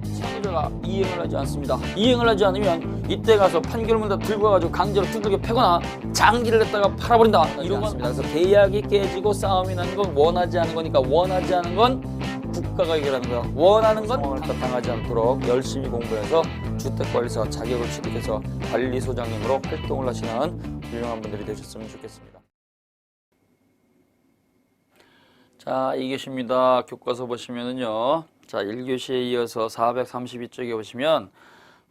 채무자가 이행을 하지 않습니다. 이행을 하지 않으면 이때 가서 판결문을 들고 가지고 강제로 두들겨 패거나 장기를 냈다가 팔아버린다. 이런 겁니다. 그래서 계약이 깨지고 싸움이 나는 건 원하지 않은 거니까 원하지 않은 건 국가가 해결하는 거야. 원하는 건 상황을 당하지 않도록 열심히 공부해서 주택관리사 자격을 취득해서 관리소장님으로 활동을 하시는 훌륭한 분들이 되셨으면 좋겠습니다. 자, 2교시입니다. 교과서 보시면은요. 자, 1교시에 이어서 432쪽에 보시면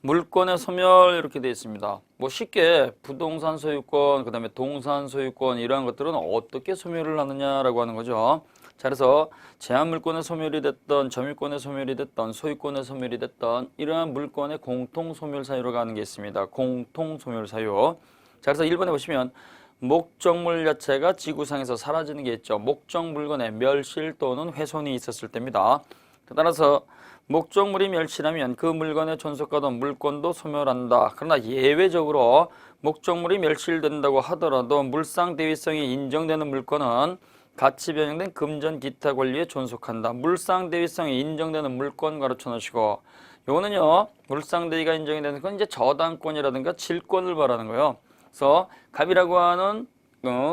물권의 소멸 이렇게 되어 있습니다. 뭐 쉽게 부동산 소유권, 그 다음에 동산 소유권 이러한 것들은 어떻게 소멸을 하느냐라고 하는 거죠. 자, 그래서 제한물권의 소멸이 됐던, 점유권의 소멸이 됐던, 소유권의 소멸이 됐던 이러한 물권의 공통소멸 사유로 가는 게 있습니다. 공통소멸 사유. 자, 그래서 1번에 보시면 목적물 자체가 지구상에서 사라지는 게 있죠. 목적 물건의 멸실 또는 훼손이 있었을 때입니다. 따라서 목적물이 멸실하면 그 물건에 존속하던 물권도 소멸한다. 그러나 예외적으로 목적물이 멸실된다고 하더라도 물상대위성이 인정되는 물건은 가치 변형된 금전 기타 권리에 존속한다. 물상대위성이 인정되는 물권 가르쳐 놓으시고, 요거는요 물상대위가 인정이 되는 건 이제 저당권이라든가 질권을 말하는 거예요. 그래서 갑이라고 하는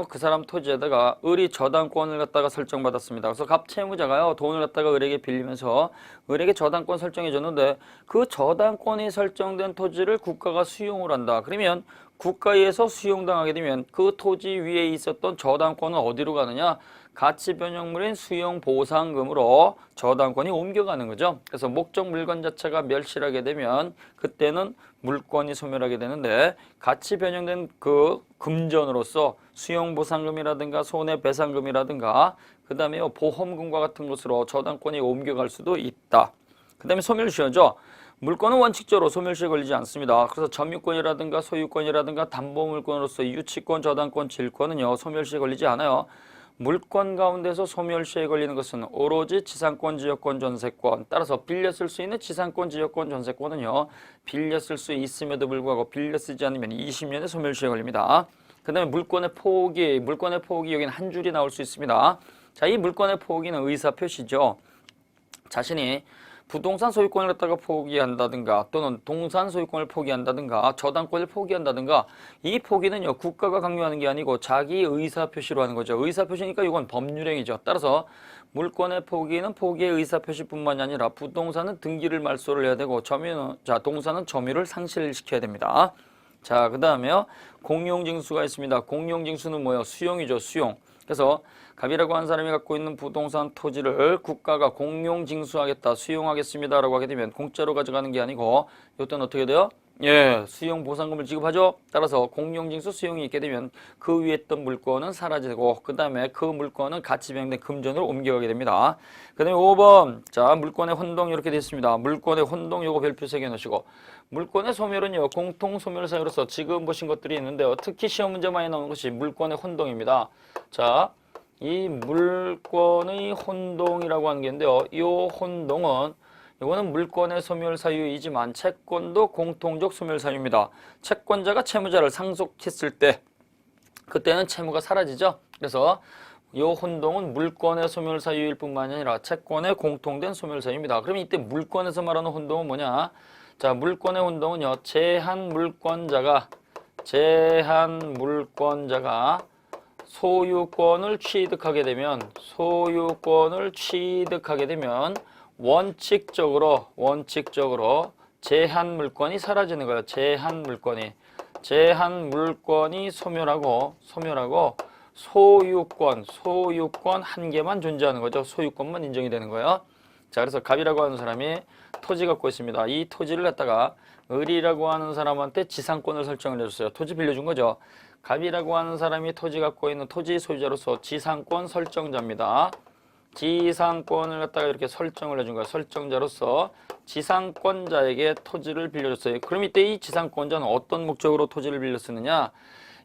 그 사람 토지에다가 을이 저당권을 갖다가 설정받았습니다. 그래서 갑 채무자가요 돈을 갖다가 을에게 빌리면서 을에게 저당권 설정해 줬는데 그 저당권이 설정된 토지를 국가가 수용을 한다. 그러면 국가에서 수용당하게 되면 그 토지 위에 있었던 저당권은 어디로 가느냐? 가치 변형물인 수용 보상금으로 저당권이 옮겨가는 거죠. 그래서 목적 물건 자체가 멸실하게 되면 그때는 물권이 소멸하게 되는데, 가치 변형된 그 금전으로서 수용 보상금이라든가 손해배상금이라든가 그 다음에 보험금과 같은 것으로 저당권이 옮겨갈 수도 있다. 그 다음에 소멸시효죠. 물권은 원칙적으로 소멸시효에 걸리지 않습니다. 그래서 점유권이라든가 소유권이라든가 담보물권으로서 유치권, 저당권, 질권은요 소멸시효에 걸리지 않아요. 물권 가운데서 소멸시효에 걸리는 것은 오로지 지상권, 지역권, 전세권. 따라서 빌려 쓸 수 있는 지상권, 지역권, 전세권은요 빌려 쓸 수 있음에도 불구하고 빌려 쓰지 않으면 20년의 소멸시효에 걸립니다. 그 다음에 물권의 포기 여기는 한 줄이 나올 수 있습니다. 자, 이 물권의 포기는 의사표시죠. 자신이 부동산 소유권을 갖다가 포기한다든가 또는 동산 소유권을 포기한다든가 저당권을 포기한다든가, 이 포기는요 국가가 강요하는 게 아니고 자기 의사표시로 하는 거죠. 의사표시니까 이건 법률행위죠. 따라서 물권의 포기는 포기의 의사표시뿐만이 아니라 부동산은 등기를 말소를 해야 되고 동산은 점유를 상실시켜야 됩니다. 자, 그 다음에요 공용징수가 있습니다. 공용징수는 뭐예요? 수용이죠. 수용. 그래서 갑이라고 하는 사람이 갖고 있는 부동산 토지를 국가가 공용징수하겠다, 수용하겠습니다 라고 하게 되면 공짜로 가져가는 게 아니고 이때는 어떻게 돼요? 예, 수용 보상금을 지급하죠. 따라서 공용징수 수용이 있게 되면 그 위에 있던 물권은 사라지고 그 다음에 그 물권은 가치 변형된 금전으로 옮겨가게 됩니다. 그 다음에 5번 자, 물권의 혼동 이렇게 되어 있습니다. 물권의 혼동 요거 별표 새겨 놓으시고, 물권의 소멸은요 공통 소멸 사유로서 지금 보신 것들이 있는데요 특히 시험 문제 많이 나오는 것이 물권의 혼동입니다. 자, 이 물권의 혼동이라고 하는 게 있는데요. 이 혼동은 이거는 물권의 소멸 사유이지만 채권도 공통적 소멸 사유입니다. 채권자가 채무자를 상속했을 때 그때는 채무가 사라지죠. 그래서 이 혼동은 물권의 소멸 사유일 뿐만 아니라 채권의 공통된 소멸 사유입니다. 그러면 이때 물권에서 말하는 혼동은 뭐냐? 자, 물권의 혼동은요 제한 물권자가 소유권을 취득하게 되면 원칙적으로 제한 물권이 사라지는 거예요. 제한 물권이 소멸하고 소유권 한 개만 존재하는 거죠. 소유권만 인정이 되는 거예요. 자, 그래서 갑이라고 하는 사람이 토지 갖고 있습니다. 이 토지를 갖다가 을이라고 하는 사람한테 지상권을 설정을 해줬어요. 토지 빌려준 거죠. 갑이라고 하는 사람이 토지 갖고 있는 토지 소유자로서 지상권 설정자입니다. 지상권을 갖다가 이렇게 설정을 해준 거예요. 설정자로서 지상권자에게 토지를 빌려줬어요. 그럼 이때 이 지상권자는 어떤 목적으로 토지를 빌려 쓰느냐?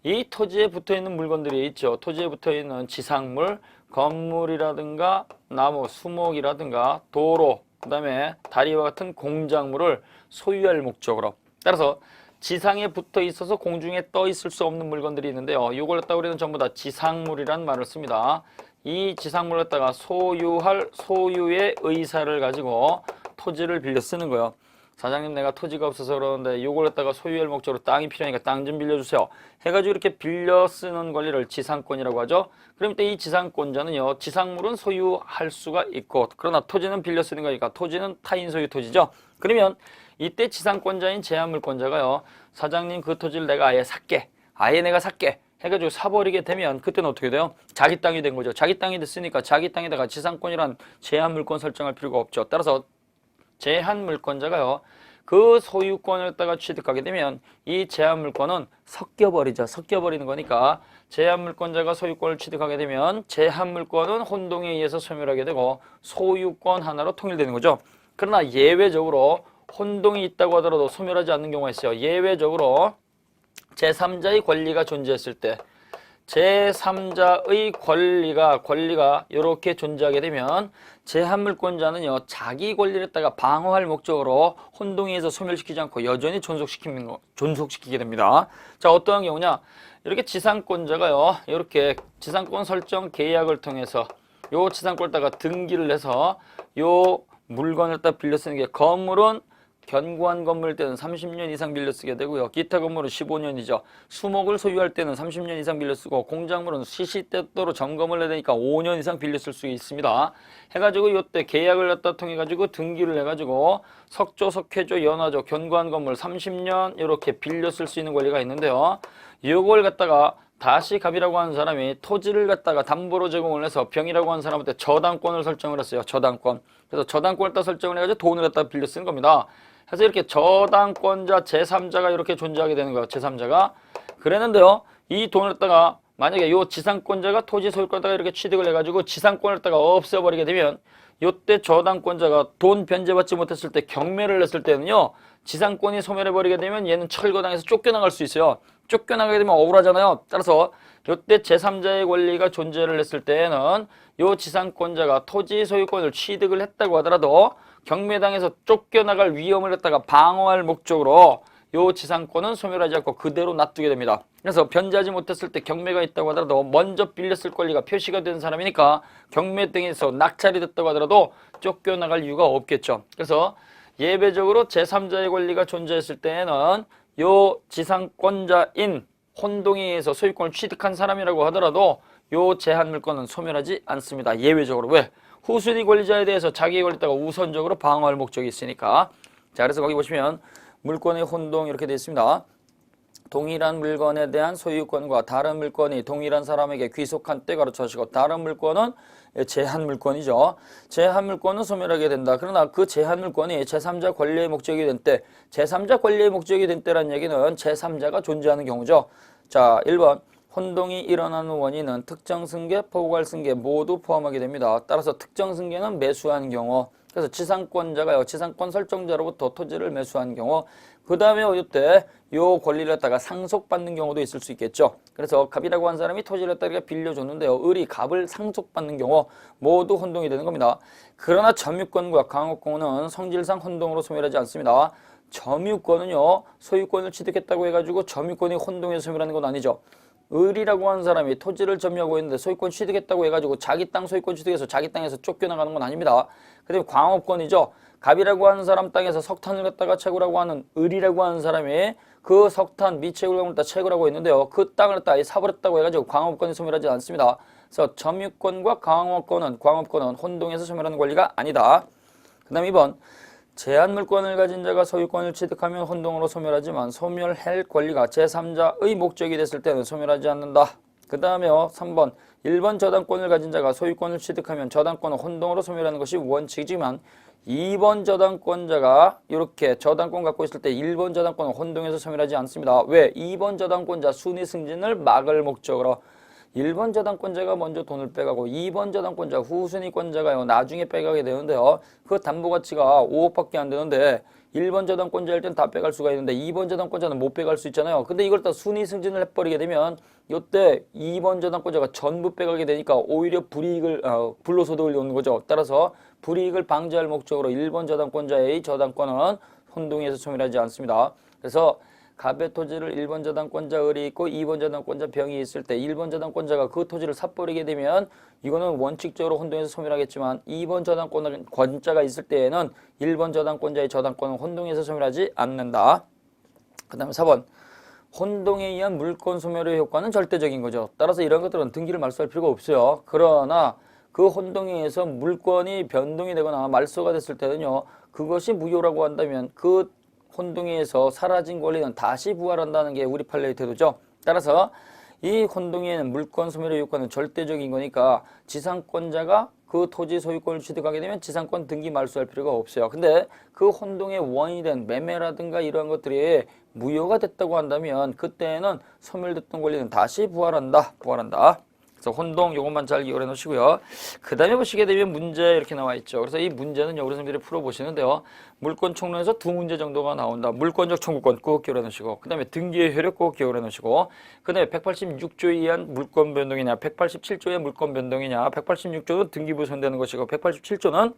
이 토지에 붙어있는 물건들이 있죠. 토지에 붙어있는 지상물, 건물이라든가 나무, 수목이라든가 도로, 그 다음에 다리와 같은 공작물을 소유할 목적으로. 따라서 지상에 붙어 있어서 공중에 떠 있을 수 없는 물건들이 있는데요. 이걸 갖다 우리는 전부 다 지상물이란 말을 씁니다. 이 지상물을 갖다가 소유할 소유의 의사를 가지고 토지를 빌려 쓰는 거예요. 사장님 내가 토지가 없어서 그러는데 요걸 갖다가 소유할 목적으로 땅이 필요하니까 땅 좀 빌려주세요 해가지고 이렇게 빌려 쓰는 권리를 지상권이라고 하죠. 그럼 이때 이 지상권자는요, 지상물은 소유할 수가 있고 그러나 토지는 빌려 쓰는 거니까 토지는 타인 소유 토지죠. 그러면 이때 지상권자인 제한물권자가요, 사장님 그 토지를 내가 아예 살게, 아예 내가 살게 해가지고 사버리게 되면 그때는 어떻게 돼요? 자기 땅이 된 거죠. 자기 땅이 됐으니까 자기 땅에다가 지상권이란 제한물권 설정할 필요가 없죠. 따라서 제한물권자가요, 그 소유권을 갖다가 취득하게 되면 이 제한물권은 섞여버리죠. 섞여버리는 거니까 제한물권자가 소유권을 취득하게 되면 제한물권은 혼동에 의해서 소멸하게 되고 소유권 하나로 통일되는 거죠. 그러나 예외적으로 혼동이 있다고 하더라도 소멸하지 않는 경우가 있어요. 예외적으로 제3자의 권리가 존재했을 때 제3자의 권리가 이렇게 존재하게 되면 제한물권자는요, 자기 권리를 갖다가 방어할 목적으로 혼동에서 소멸시키지 않고 여전히 존속시키게 됩니다. 자, 어떠한 경우냐? 이렇게 지상권자가요, 이렇게 지상권 설정 계약을 통해서 요 지상권을 갖다가 등기를 해서 요 물건을 갖다 빌려 쓰는 게, 건물은 견고한 건물일 때는 30년 이상 빌려 쓰게 되고요. 기타 건물은 15년이죠. 수목을 소유할 때는 30년 이상 빌려 쓰고 공작물은 시시때때로 점검을 해야 되니까 5년 이상 빌려 쓸 수 있습니다. 해가지고 이때 계약을 갖다 통해 가지고 등기를 해가지고 석조, 석회조, 연화조, 견고한 건물 30년 이렇게 빌려 쓸 수 있는 권리가 있는데요. 이걸 갖다가 다시 갑이라고 하는 사람이 토지를 갖다가 담보로 제공을 해서 병이라고 하는 사람한테 저당권을 설정을 했어요. 저당권. 그래서 저당권을 갖다 설정을 해가지고 돈을 갖다 빌려 쓰는 겁니다. 그래서 이렇게 저당권자 제3자가 이렇게 존재하게 되는 거예요. 제3자가. 그랬는데요, 이 돈을 갖다가 만약에 요 지상권자가 토지 소유권을 갖다가 이렇게 취득을 해가지고 지상권을 갖다가 없애버리게 되면 요때 저당권자가 돈 변제받지 못했을 때 경매를 했을 때는요, 지상권이 소멸해버리게 되면 얘는 철거당해서 쫓겨나갈 수 있어요. 쫓겨나가게 되면 억울하잖아요. 따라서 요때 제3자의 권리가 존재를 했을 때에는 요 지상권자가 토지 소유권을 취득을 했다고 하더라도 경매당에서 쫓겨나갈 위험을 갖다가 방어할 목적으로 요 지상권은 소멸하지 않고 그대로 놔두게 됩니다. 그래서 변제하지 못했을 때 경매가 있다고 하더라도 먼저 빌렸을 권리가 표시가 된 사람이니까 경매 등에서 낙찰이 됐다고 하더라도 쫓겨나갈 이유가 없겠죠. 그래서 예외적으로 제3자의 권리가 존재했을 때에는 요 지상권자인 혼동에 의해서 소유권을 취득한 사람이라고 하더라도 요 제한물권은 소멸하지 않습니다. 예외적으로. 왜? 후순위 권리자에 대해서 자기의 권리다가 우선적으로 방어할 목적이 있으니까. 자, 그래서 거기 보시면 물권의 혼동 이렇게 되어 있습니다. 동일한 물건에 대한 소유권과 다른 물건이 동일한 사람에게 귀속한 때 가로쳐주시고, 다른 물건은 제한물권이죠. 제한물권은 소멸하게 된다. 그러나 그 제한물권이 제3자 권리의 목적이 된 때, 제3자 권리의 목적이 된 때라는 얘기는 제3자가 존재하는 경우죠. 자, 1번. 혼동이 일어나는 원인은 특정 승계, 포괄 승계 모두 포함하게 됩니다. 따라서 특정 승계는 매수한 경우, 그래서 지상권자가요, 지상권 설정자로부터 토지를 매수한 경우, 그 다음에 이때 요 권리를 갖다가 상속받는 경우도 있을 수 있겠죠. 그래서 갑이라고 한 사람이 토지를 갖다가 빌려줬는데요, 을이 갑을 상속받는 경우 모두 혼동이 되는 겁니다. 그러나 점유권과 강업권은 성질상 혼동으로 소멸하지 않습니다. 점유권은요, 소유권을 취득했다고 해가지고 점유권이 혼동해서 소멸하는 건 아니죠. 을이라고 하는 사람이 토지를 점유하고 있는데 소유권 취득했다고 해가지고 자기 땅 소유권 취득해서 자기 땅에서 쫓겨나가는 건 아닙니다. 그 다음에 광업권이죠. 갑이라고 하는 사람 땅에서 석탄을 갖다가 채굴하고 하는 을이라고 하는 사람이 그 석탄 미채굴을 갖다 채굴하고 있는데요, 그 땅을 갖다 사버렸다고 해가지고 광업권이 소멸하지 않습니다. 그래서 점유권과 광업권은 혼동해서 소멸하는 권리가 아니다. 그 다음 2번. 제한물권을 가진 자가 소유권을 취득하면 혼동으로 소멸하지만 소멸할 권리가 제3자의 목적이 됐을 때는 소멸하지 않는다. 그 다음에 3번. 1번 저당권을 가진 자가 소유권을 취득하면 저당권은 혼동으로 소멸하는 것이 원칙이지만 2번 저당권자가 이렇게 저당권 갖고 있을 때 1번 저당권은 혼동해서 소멸하지 않습니다. 왜? 2번 저당권자 순위 승진을 막을 목적으로 1번 저당권자가 먼저 돈을 빼가고 2번 저당권자 후순위권자가요, 나중에 빼가게 되는데요, 그 담보가치가 5억밖에 안 되는데 1번 저당권자일 땐 다 빼갈 수가 있는데 2번 저당권자는 못 빼갈 수 있잖아요. 근데 이걸 다 순위 승진을 해버리게 되면 이때 2번 저당권자가 전부 빼가게 되니까 오히려 불로소득을 오는 거죠. 따라서 불이익을 방지할 목적으로 1번 저당권자의 저당권은 혼동해서 소멸하지 않습니다. 그래서 갑의 토지를 1번 저당권자 을이 있고 2번 저당권자 병이 있을 때 1번 저당권자가 그 토지를 사버리게 되면 이거는 원칙적으로 혼동해서 소멸하겠지만 2번 저당권자가 있을 때에는 1번 저당권자의 저당권은 혼동해서 소멸하지 않는다. 그 다음에 4번 혼동에 의한 물권 소멸의 효과는 절대적인 거죠. 따라서 이런 것들은 등기를 말소할 필요가 없어요. 그러나 그 혼동에 의해서 물권이 변동이 되거나 말소가 됐을 때는요. 그것이 무효라고 한다면 그 혼동에 의해서 사라진 권리는 다시 부활한다는 게 우리 판례의 태도죠. 따라서 이 혼동에는 물권 소멸의 효과는 절대적인 거니까 지상권자가 그 토지 소유권을 취득하게 되면 지상권 등기 말소할 필요가 없어요. 근데 그 혼동의 원인이 된 매매라든가 이러한 것들이 무효가 됐다고 한다면 그때는 소멸됐던 권리는 다시 부활한다. 그래서 혼동 요것만 잘 기억해 놓으시고요. 그 다음에 보시게 되면 문제 이렇게 나와 있죠. 그래서 이 문제는 우리 선생님들이 풀어보시는데요. 물권 총론에서 두 문제 정도가 나온다. 물권적 청구권 꼭 기억해 놓으시고 그 다음에 등기의 효력 꼭 기억해 놓으시고 그 다음에 186조에 의한 물권 변동이냐 187조의 물권 변동이냐 186조는 등기부 손대는 것이고 187조는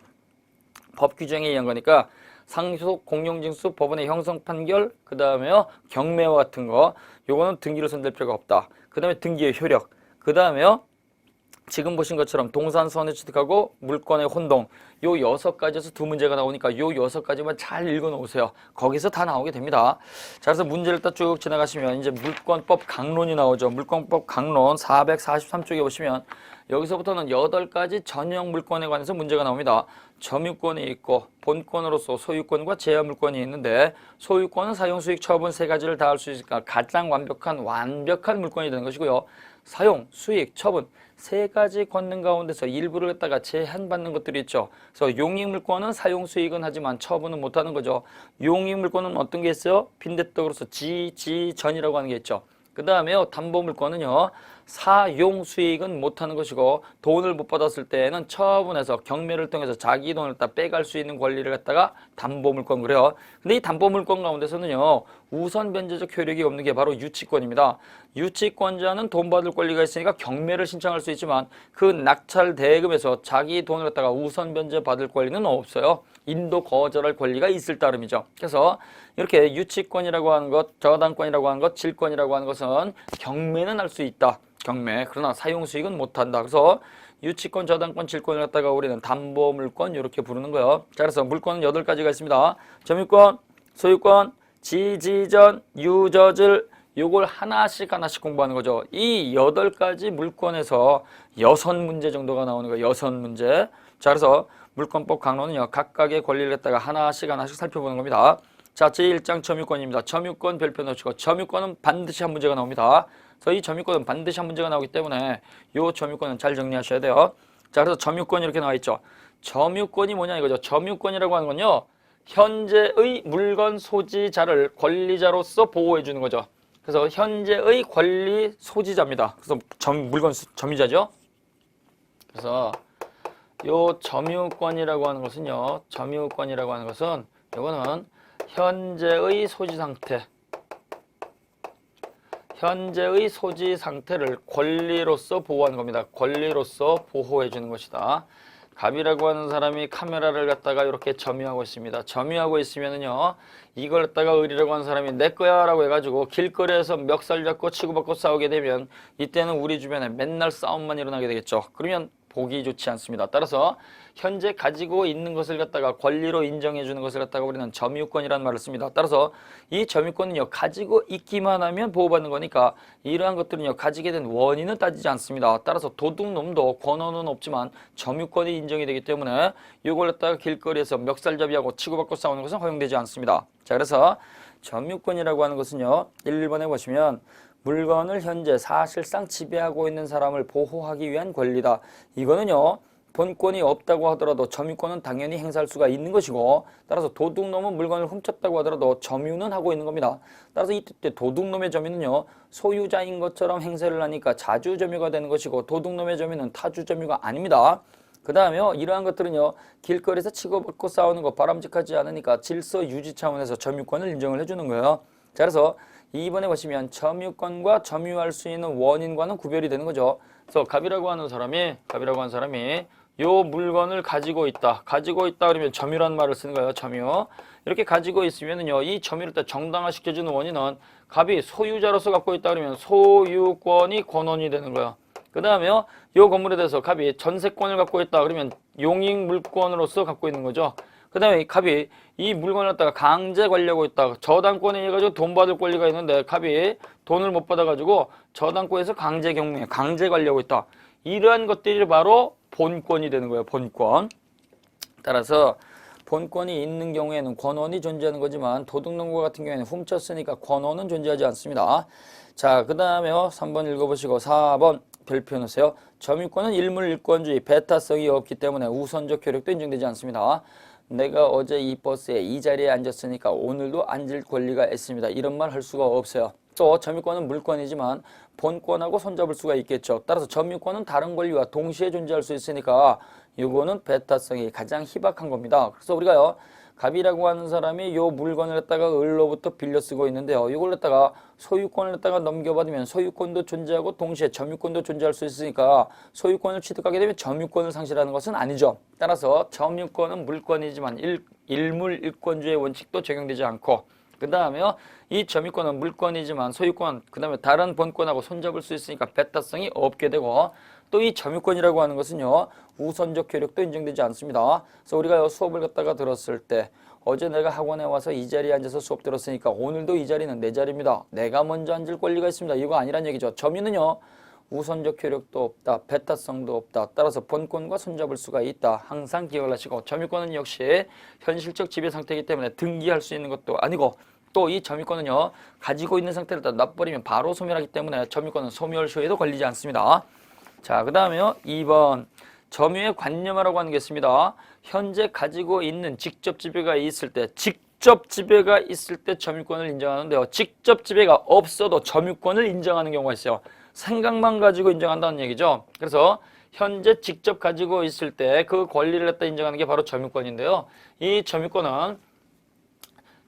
법 규정에 의한 거니까 상속 공용징수 법원의 형성 판결 그 다음에요 경매와 같은 거 요거는 등기를 손댈 필요가 없다. 그 다음에 등기의 효력 그 다음에요 지금 보신 것처럼 동산선을 취득하고 물권의 혼동 요 6가지에서 두 문제가 나오니까 요 6가지만 잘 읽어 놓으세요. 거기서 다 나오게 됩니다. 자, 그래서 문제를 딱 쭉 지나가시면 이제 물권법 강론이 나오죠. 물권법 강론 443쪽에 보시면 여기서부터는 8가지 전형 물권에 관해서 문제가 나옵니다. 점유권이 있고 본권으로서 소유권과 제한물권이 있는데 소유권은 사용, 수익, 처분 3가지를 다 할 수 있으니까 가장 완벽한 물권이 되는 것이고요. 사용, 수익, 처분 3가지 권능 가운데서 일부를 갖다가 제한받는 것들이 있죠. 그래서 용익물권은 사용, 수익은 하지만 처분은 못하는 거죠. 용익물권은 어떤 게 있어요? 빈대떡으로서 지전이라고 하는 게 있죠. 그 다음에요 담보물권은요 사용 수익은 못하는 것이고 돈을 못 받았을 때에는 처분해서 경매를 통해서 자기 돈을 다 빼갈 수 있는 권리를 갖다가 담보물권 그래요. 근데 이 담보물권 가운데서는요 우선 변제적 효력이 없는 게 바로 유치권입니다. 유치권자는 돈 받을 권리가 있으니까 경매를 신청할 수 있지만 그 낙찰 대금에서 자기 돈을 갖다가 우선 변제 받을 권리는 없어요. 인도 거절할 권리가 있을 따름이죠. 그래서 이렇게 유치권이라고 하는 것, 저당권이라고 하는 것, 질권이라고 하는 것은 경매는 할 수 있다. 경매. 그러나 사용 수익은 못한다. 그래서 유치권, 저당권, 질권을 갖다가 우리는 담보물권 이렇게 부르는 거예요. 자, 그래서 물권은 8가지가 있습니다. 점유권, 소유권, 지지전, 유저질 요걸 하나씩 공부하는 거죠. 이 8가지 물권에서 6문제 정도가 나오는 거예요. 6문제. 자, 그래서 물권법 강론은요. 각각의 권리를 갖다가 하나씩 살펴보는 겁니다. 자, 제1장 점유권입니다. 점유권 별표 넣으시고 점유권은 반드시 한 문제가 나옵니다. 그래서 이 점유권은 반드시 한 문제가 나오기 때문에 이 점유권은 잘 정리하셔야 돼요. 자, 그래서 점유권이 이렇게 나와 있죠. 점유권이 뭐냐 이거죠. 점유권이라고 하는 건요. 현재의 물건 소지자를 권리자로서 보호해 주는 거죠. 그래서 현재의 권리 소지자입니다. 그래서 물건 점유자죠. 그래서 요 점유권이라고 하는 것은요. 점유권이라고 하는 것은 요거는 현재의 소지 상태, 현재의 소지 상태를 권리로서 보호하는 겁니다. 권리로서 보호해 주는 것이다. 갑이라고 하는 사람이 카메라를 갖다가 이렇게 점유하고 있습니다. 점유하고 있으면은요, 이걸 갖다가 을이라고 하는 사람이 내 거야 라고 해가지고 길거리에서 멱살 잡고 치고받고 싸우게 되면 이때는 우리 주변에 맨날 싸움만 일어나게 되겠죠. 그러면 보기 좋지 않습니다. 따라서 현재 가지고 있는 것을 갖다가 권리로 인정해 주는 것을 갖다가 우리는 점유권이라는 말을 씁니다. 따라서 이 점유권은요 가지고 있기만 하면 보호받는 거니까 이러한 것들은요 가지게 된 원인은 따지지 않습니다. 따라서 도둑놈도 권한은 없지만 점유권이 인정이 되기 때문에 이걸 갖다가 길거리에서 멱살잡이하고 치고받고 싸우는 것은 허용되지 않습니다. 자, 그래서 점유권이라고 하는 것은요 1번에 보시면 물건을 현재 사실상 지배하고 있는 사람을 보호하기 위한 권리다. 이거는요 본권이 없다고 하더라도 점유권은 당연히 행사할 수가 있는 것이고 따라서 도둑놈은 물건을 훔쳤다고 하더라도 점유는 하고 있는 겁니다. 따라서 이때 도둑놈의 점유는요 소유자인 것처럼 행세를 하니까 자주점유가 되는 것이고 도둑놈의 점유는 타주점유가 아닙니다. 그 다음에요 이러한 것들은요 길거리에서 치고받고 싸우는 거 바람직하지 않으니까 질서 유지 차원에서 점유권을 인정을 해주는 거예요. 자, 그래서 2번에 보시면 점유권과 점유할 수 있는 원인과는 구별이 되는 거죠. 그래서 갑이라고 하는 사람이 요 물건을 가지고 있다. 가지고 있다 그러면 점유란 말을 쓰는 거예요. 점유. 이렇게 가지고 있으면은요, 이 점유를 딱 정당화시켜주는 원인은 갑이 소유자로서 갖고 있다 그러면 소유권이 권원이 되는 거예요. 그 다음에 요 건물에 대해서 갑이 전세권을 갖고 있다 그러면 용익 물권으로서 갖고 있는 거죠. 그 다음에 갑이 이 물건을 갖다가 강제 관리하고 있다. 저당권에 의해 가지고 돈 받을 권리가 있는데 갑이 돈을 못 받아가지고 저당권에서 강제 경매, 강제 관리하고 있다. 이러한 것들이 바로 본권이 되는 거예요. 본권. 따라서 본권이 있는 경우에는 권원이 존재하는 거지만 도둑놈과 같은 경우에는 훔쳤으니까 권원은 존재하지 않습니다. 자, 그 다음에 3번 읽어보시고 4번 별표 넣으세요. 점유권은 일물일권주의, 배타성이 없기 때문에 우선적 효력도 인정되지 않습니다. 내가 어제 이 버스에 이 자리에 앉았으니까 오늘도 앉을 권리가 있습니다. 이런 말 할 수가 없어요. 또 점유권은 물권이지만 본권하고 손잡을 수가 있겠죠. 따라서 점유권은 다른 권리와 동시에 존재할 수 있으니까 이거는 배타성이 가장 희박한 겁니다. 그래서 우리가요, 갑이라고 하는 사람이 요 물건을 갖다가 을로부터 빌려 쓰고 있는데요. 이걸 갖다가 소유권을 갖다가 넘겨받으면 소유권도 존재하고 동시에 점유권도 존재할 수 있으니까 소유권을 취득하게 되면 점유권을 상실하는 것은 아니죠. 따라서 점유권은 물권이지만 일물일권주의 원칙도 적용되지 않고, 그 다음에 이 점유권은 물권이지만 소유권, 그 다음에 다른 본권하고 손잡을 수 있으니까 배타성이 없게 되고, 또 이 점유권이라고 하는 것은요, 우선적 효력도 인정되지 않습니다. 그래서 우리가 수업을 갖다가 들었을 때 어제 내가 학원에 와서 이 자리에 앉아서 수업 들었으니까 오늘도 이 자리는 내 자리입니다. 내가 먼저 앉을 권리가 있습니다. 이거 아니란 얘기죠. 점유는요, 우선적 효력도 없다. 배타성도 없다. 따라서 본권과 손잡을 수가 있다. 항상 기억을 하시고, 점유권은 역시 현실적 지배 상태이기 때문에 등기할 수 있는 것도 아니고, 또 이 점유권은요, 가지고 있는 상태를 놔버리면 바로 소멸하기 때문에 점유권은 소멸시효에도 걸리지 않습니다. 자, 그 다음에요, 2번 점유의 관념화라고 하는 게 있습니다. 현재 가지고 있는 직접 지배가 있을 때, 직접 지배가 있을 때 점유권을 인정하는데요, 직접 지배가 없어도 점유권을 인정하는 경우가 있어요. 생각만 가지고 인정한다는 얘기죠. 그래서 현재 직접 가지고 있을 때 그 권리를 갖다 인정하는 게 바로 점유권인데요, 이 점유권은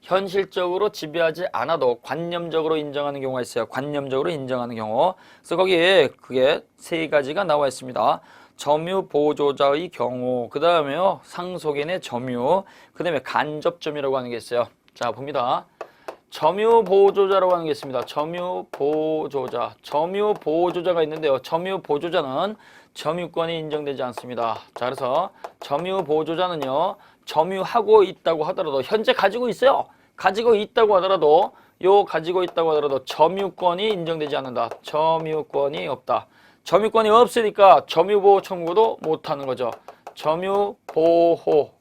현실적으로 지배하지 않아도 관념적으로 인정하는 경우가 있어요. 관념적으로 인정하는 경우. 그래서 거기에 그게 세 가지가 나와 있습니다. 점유 보조자의 경우, 그 다음에요, 상속인의 점유, 그 다음에 간접점유라고 하는 게 있어요. 자, 봅니다. 점유 보조자라고 하는 게 있습니다. 점유 보조자. 점유 보조자가 있는데요, 점유 보조자는 점유권이 인정되지 않습니다. 자, 그래서 점유 보조자는요, 점유하고 있다고 하더라도, 현재 가지고 있어요. 가지고 있다고 하더라도, 가지고 있다고 하더라도 점유권이 인정되지 않는다. 점유권이 없다. 점유권이 없으니까 점유보호 청구도 못하는 거죠. 점유보호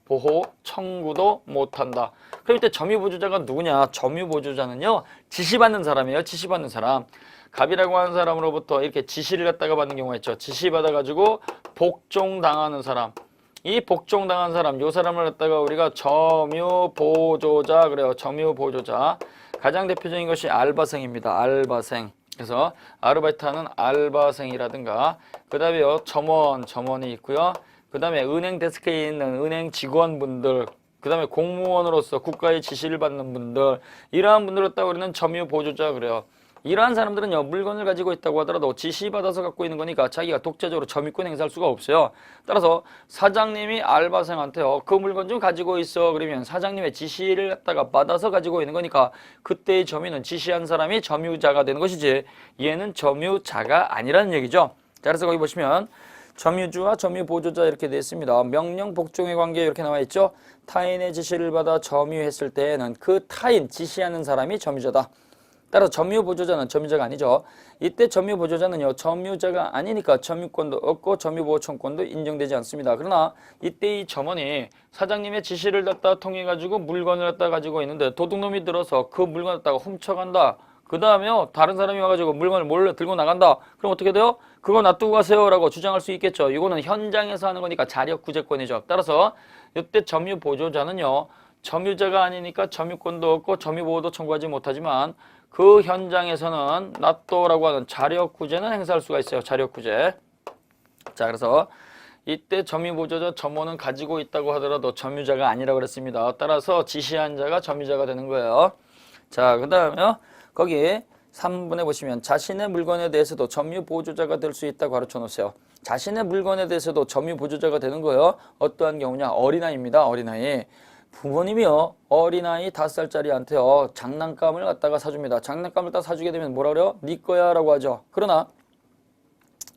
청구도 못한다. 그럼 이때 점유보조자가 누구냐? 점유보조자는요, 지시받는 사람이에요. 지시받는 사람. 갑이라고 하는 사람으로부터 이렇게 지시를 갖다가 받는 경우가 있죠. 지시받아가지고 복종당하는 사람. 이 복종당한 사람, 요 사람을 갖다가 우리가 점유보조자 그래요. 점유보조자. 가장 대표적인 것이 알바생입니다. 알바생. 그래서 아르바이트하는 알바생이라든가, 그 다음에요, 점원이 있고요. 그 다음에 은행 데스크에 있는 은행 직원분들, 그 다음에 공무원으로서 국가의 지시를 받는 분들, 이러한 분들을 갖다가 우리는 점유보조자 그래요. 이러한 사람들은요, 물건을 가지고 있다고 하더라도 지시받아서 갖고 있는 거니까 자기가 독자적으로 점유권 행사할 수가 없어요. 따라서 사장님이 알바생한테요, 그 물건 좀 가지고 있어 그러면 사장님의 지시를 갖다가 받아서 가지고 있는 거니까 그때의 점유는 지시한 사람이 점유자가 되는 것이지, 얘는 점유자가 아니라는 얘기죠. 자, 그래서 거기 보시면 점유주와 점유보조자 이렇게 되어 있습니다. 명령 복종의 관계 이렇게 나와 있죠. 타인의 지시를 받아 점유했을 때에는 그 타인, 지시하는 사람이 점유자다. 따라서 점유보조자는 점유자가 아니죠. 이때 점유보조자는요, 점유자가 아니니까 점유권도 없고 점유보호청권도 인정되지 않습니다. 그러나 이때 이 점원이 사장님의 지시를 갖다 통해 가지고 물건을 갖다 가지고 있는데 도둑놈이 들어서 그 물건을 갖다가 훔쳐간다. 그 다음에요, 다른 사람이 와가지고 물건을 몰래 들고 나간다. 그럼 어떻게 돼요? 그거 놔두고 가세요 라고 주장할 수 있겠죠. 이거는 현장에서 하는 거니까 자력구제권이죠. 따라서 이때 점유보조자는요, 점유자가 아니니까 점유권도 없고 점유보호도 청구하지 못하지만 그 현장에서는 놔둬라고 하는 자력구제는 행사할 수가 있어요. 자력구제. 자, 그래서 이때 점유보조자 점원은 가지고 있다고 하더라도 점유자가 아니라고 그랬습니다. 따라서 지시한 자가 점유자가 되는 거예요. 자, 그 다음에 거기 3번에 보시면 자신의 물건에 대해서도 점유보조자가 될 수 있다고 가르쳐 놓으세요. 자신의 물건에 대해서도 점유 보조자가 되는 거예요. 어떠한 경우냐? 어린아이입니다. 어린아이. 부모님이요, 어린아이 5살짜리한테요 장난감을 갖다가 사줍니다. 장난감을 딱 사주게 되면 뭐라 그래요? 네 거야 라고 하죠. 그러나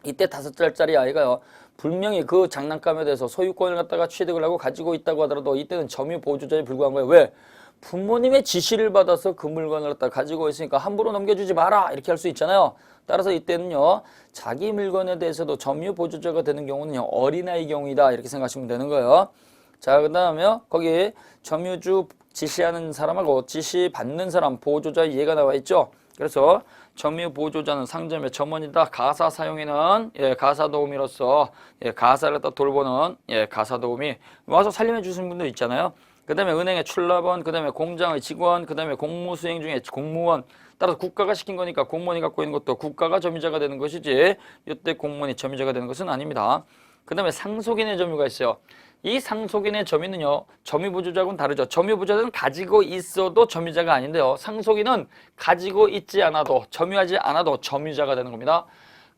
이때 5살짜리 아이가요 분명히 그 장난감에 대해서 소유권을 갖다가 취득을 하고 가지고 있다고 하더라도 이때는 점유 보조자에 불과한 거예요. 왜? 부모님의 지시를 받아서 그 물건을 갖다 가지고 있으니까 함부로 넘겨주지 마라 이렇게 할 수 있잖아요. 따라서 이때는요 자기 물건에 대해서도 점유 보조자가 되는 경우는요 어린아이 경우이다 이렇게 생각하시면 되는 거예요. 자, 그 다음에 거기 점유주 지시하는 사람하고 지시받는 사람 보조자 이해가 나와 있죠. 그래서 점유 보조자는 상점의 점원이다. 가사 사용에는 가사 도우미로서 가사를 갖다 돌보는 가사 도우미 와서 살림해 주시는 분들 있잖아요. 그 다음에 은행의 출납원, 그 다음에 공장의 직원, 그 다음에 공무 수행 중에 공무원. 따라서 국가가 시킨 거니까 공무원이 갖고 있는 것도 국가가 점유자가 되는 것이지 이때 공무원이 점유자가 되는 것은 아닙니다. 그 다음에 상속인의 점유가 있어요. 이 상속인의 점유는요 점유보조자하고는 다르죠. 점유보조자는 가지고 있어도 점유자가 아닌데요, 상속인은 가지고 있지 않아도 점유하지 않아도 점유자가 되는 겁니다.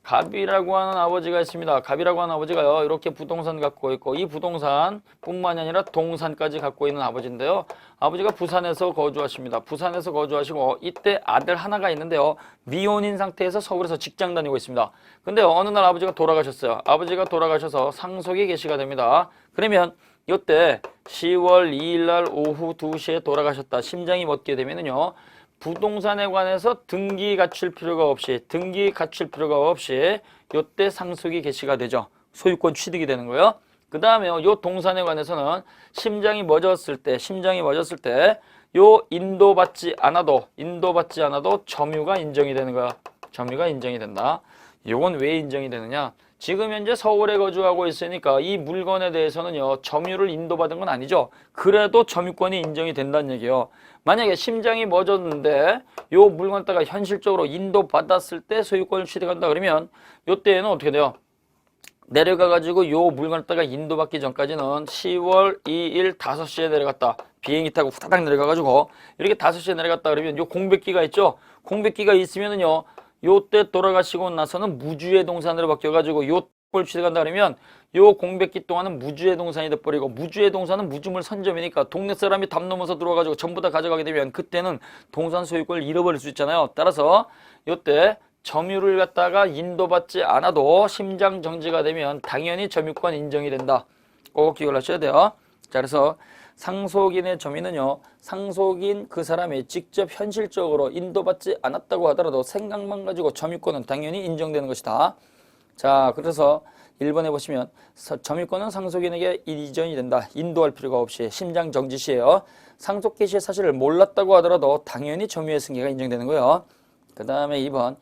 갑이라고 하는 아버지가 있습니다. 갑이라고 하는 아버지가요 이렇게 부동산 갖고 있고 이 부동산 뿐만이 아니라 동산까지 갖고 있는 아버지인데요, 아버지가 부산에서 거주하십니다. 부산에서 거주하시고 이때 아들 하나가 있는데요 미혼인 상태에서 서울에서 직장 다니고 있습니다. 근데 어느 날 아버지가 돌아가셨어요. 아버지가 돌아가셔서 상속이 개시가 됩니다. 그러면 이때 10월 2일 날 오후 2시에 돌아가셨다. 심장이 멎게 되면은요 부동산에 관해서 등기 갖출 필요가 없이 요때 상속이 개시가 되죠. 소유권 취득이 되는 거예요. 그 다음에 요 동산에 관해서는 심장이 멎었을 때 요 인도받지 않아도 점유가 인정이 되는 거야. 점유가 인정이 된다. 요건 왜 인정이 되느냐? 지금 현재 서울에 거주하고 있으니까 이 물건에 대해서는요 점유를 인도받은 건 아니죠. 그래도 점유권이 인정이 된다는 얘기예요. 만약에 심장이 멎었는데 요 물건 갖다가 현실적으로 인도받았을 때 소유권을 취득한다 그러면 요때에는 어떻게 돼요? 내려가 가지고 요 물건 갖다가 인도받기 전까지는 10월 2일 5시에 내려갔다. 비행기 타고 후다닥 내려가 가지고 이렇게 5시에 내려갔다 그러면 요 공백기가 있죠. 공백기가 있으면은요 요때 돌아가시고 나서는 무주의 동산으로 바뀌어가지고 요 걸 취득한다 그러면 요 공백기 동안은 무주의 동산이 돼버리고, 무주의 동산은 무주물 선점이니까 동네 사람이 담 넘어서 들어와가지고 전부 다 가져가게 되면 그때는 동산 소유권을 잃어버릴 수 있잖아요. 따라서 요때 점유를 갖다가 인도받지 않아도 심장 정지가 되면 당연히 점유권 인정이 된다. 꼭 기억을 하셔야 돼요. 자, 그래서 상속인의 점유는요 상속인 그 사람이 직접 현실적으로 인도받지 않았다고 하더라도 생각만 가지고 점유권은 당연히 인정되는 것이다. 자, 그래서 1번에 보시면 점유권은 상속인에게 이전이 된다. 인도할 필요가 없이 심장 정지 시에요. 상속 개시의 사실을 몰랐다고 하더라도 당연히 점유의 승계가 인정되는 거예요. 그 다음에 2번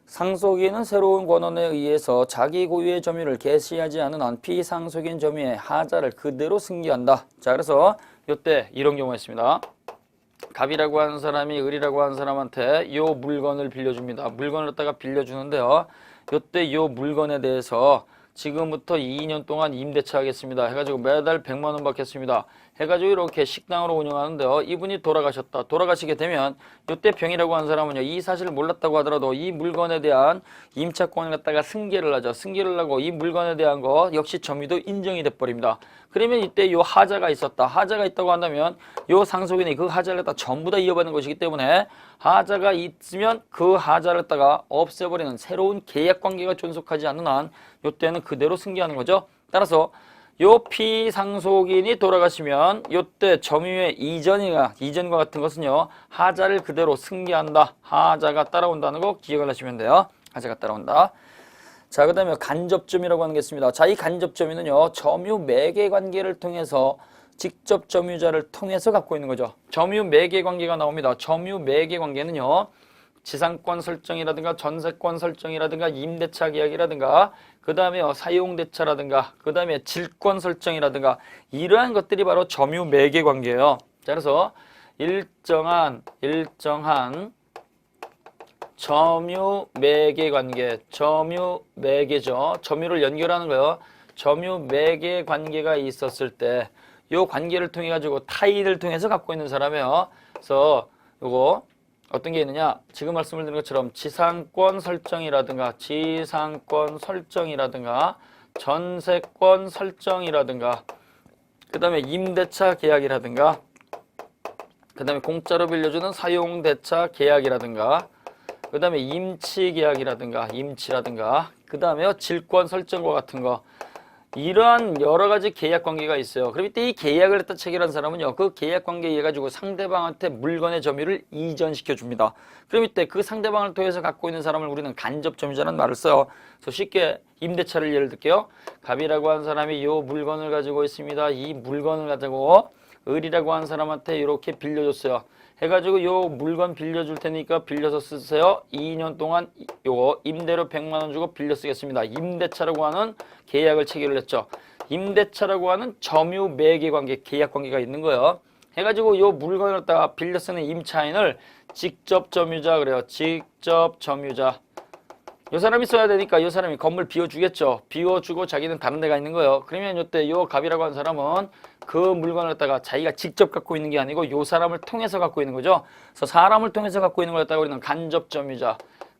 상속인은 새로운 권한에 의해서 자기 고유의 점유를 개시하지 않은 한 피상속인 점유의 하자를 그대로 승계한다. 자, 그래서 이때 이런 경우가 있습니다. 갑이라고 하는 사람이 을이라고 하는 사람한테 요 물건을 빌려줍니다. 물건을 갖다가 빌려주는데요. 요때 요 물건에 대해서 지금부터 2년 동안 임대차 하겠습니다. 해가지고 매달 100만 원 받겠습니다. 해가지고 이렇게 식당으로 운영하는데요. 이분이 돌아가셨다. 돌아가시게 되면 요때 병이라고 하는 사람은요. 이 사실을 몰랐다고 하더라도 이 물건에 대한 임차권을 갖다가 승계를 하죠. 승계를 하고 이 물건에 대한 거 역시 점유도 인정이 돼버립니다. 그러면 이때 요 하자가 있었다. 하자가 있다고 한다면 요 상속인이 그 하자를 갖다 전부 다 이어받는 것이기 때문에 하자가 있으면 그 하자를 갖다가 없애버리는 새로운 계약관계가 존속하지 않는 한 요때는 그대로 승계하는 거죠. 따라서 요 피상속인이 돌아가시면 요때 점유의 이전과 같은 것은요 하자를 그대로 승계한다. 하자가 따라온다는 거 기억을 하시면 돼요. 하자가 따라온다. 자, 그 다음에 간접점유라고 하는 게 있습니다. 자, 이 간접점유는요 점유 매개 관계를 통해서 직접 점유자를 통해서 갖고 있는 거죠. 점유 매개 관계가 나옵니다. 점유 매개 관계는요 지상권 설정이라든가 전세권 설정이라든가 임대차 계약이라든가 그 다음에 사용대차라든가 그 다음에 질권 설정이라든가 이러한 것들이 바로 점유 매개 관계예요. 자, 그래서 일정한 점유 매개 관계, 점유 매개죠. 점유를 연결하는 거예요. 점유 매개 관계가 있었을 때 이 관계를 통해 가지고 타인을 통해서 갖고 있는 사람이에요. 그래서 요거 어떤 게 있느냐? 지금 말씀을 드린 것처럼 지상권 설정이라든가 전세권 설정이라든가 그 다음에 임대차 계약이라든가 그 다음에 공짜로 빌려주는 사용대차 계약이라든가 그 다음에 임치라든가 그 다음에 질권 설정과 같은 거 이러한 여러 가지 계약 관계가 있어요. 그럼 이때 이 계약을 갖다 체결한 사람은요, 그 계약 관계에 의해 가지고 상대방한테 물건의 점유를 이전시켜 줍니다. 그럼 이때 그 상대방을 통해서 갖고 있는 사람을 우리는 간접 점유자라는 말을 써요. 그래서 쉽게 임대차를 예를 들게요. 갑이라고 하는 사람이 이 물건을 가지고 있습니다. 이 물건을 가지고 을이라고 하는 사람한테 이렇게 빌려줬어요. 해가지고 요 물건 빌려줄 테니까 빌려서 쓰세요. 2년 동안 요거 임대료 100만 원 주고 빌려 쓰겠습니다. 임대차라고 하는 계약을 체결을 했죠. 임대차라고 하는 점유 매개 관계, 계약 관계가 있는 거예요. 해가지고 요 물건을 갖다가 빌려 쓰는 임차인을 직접 점유자 그래요. 직접 점유자. 요 사람이 써야 되니까 요 사람이 건물 비워주겠죠. 비워주고 자기는 다른 데가 있는 거예요. 그러면 요때 요 갑이라고 하는 사람은 그 물건을 갖다가 자기가 직접 갖고 있는 게 아니고 요 사람을 통해서 갖고 있는 거죠. 그래서 사람을 통해서 갖고 있는 걸 갖다가 우리는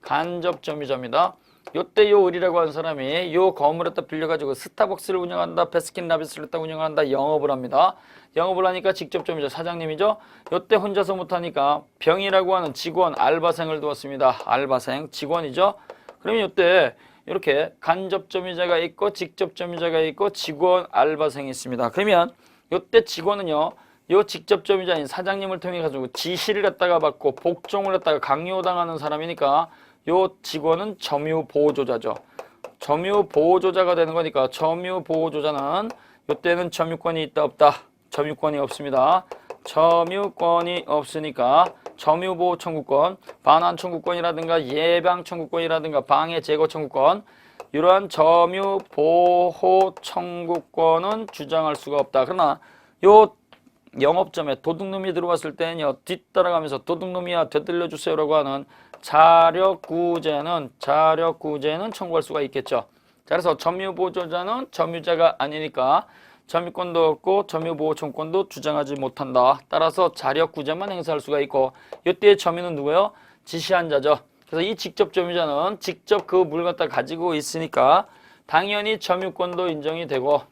간접점유자입니다. 요때 요 을이라고 하는 사람이 요 건물을 갖다 빌려가지고 스타벅스를 운영한다, 베스킨라빈스를 갖다 운영한다, 영업을 합니다. 영업을 하니까 직접 점유자 사장님이죠. 요때 혼자서 못하니까 병이라고 하는 직원, 알바생을 두었습니다. 알바생, 직원이죠. 그러면 이때 이렇게 간접 점유자가 있고 직접 점유자가 있고 직원, 알바생이 있습니다. 그러면 이때 직원은요, 요 직접 점유자인 사장님을 통해 가지고 지시를 갖다가 받고 복종을 갖다가 강요당하는 사람이니까 요 직원은 점유 보호조자죠. 점유 보호조자가 되는 거니까 점유 보호조자는 이때는 점유권이 있다 없다? 점유권이 없습니다. 점유권이 없으니까 점유보호 청구권, 반환 청구권이라든가 예방 청구권이라든가 방해 제거 청구권 이러한 점유보호 청구권은 주장할 수가 없다. 그러나 요 영업점에 도둑놈이 들어왔을 때는요, 뒤따라가면서 도둑놈이야 되돌려주세요라고 하는 자력구제는 청구할 수가 있겠죠. 자, 그래서 점유보호조자는 점유자가 아니니까 점유권도 없고 점유보호 청구권도 주장하지 못한다. 따라서 자력구제만 행사할 수가 있고 이때의 점유는 누구예요? 지시한 자죠. 그래서 이 직접 점유자는 직접 그 물 갖다 가지고 있으니까 당연히 점유권도 인정이 되고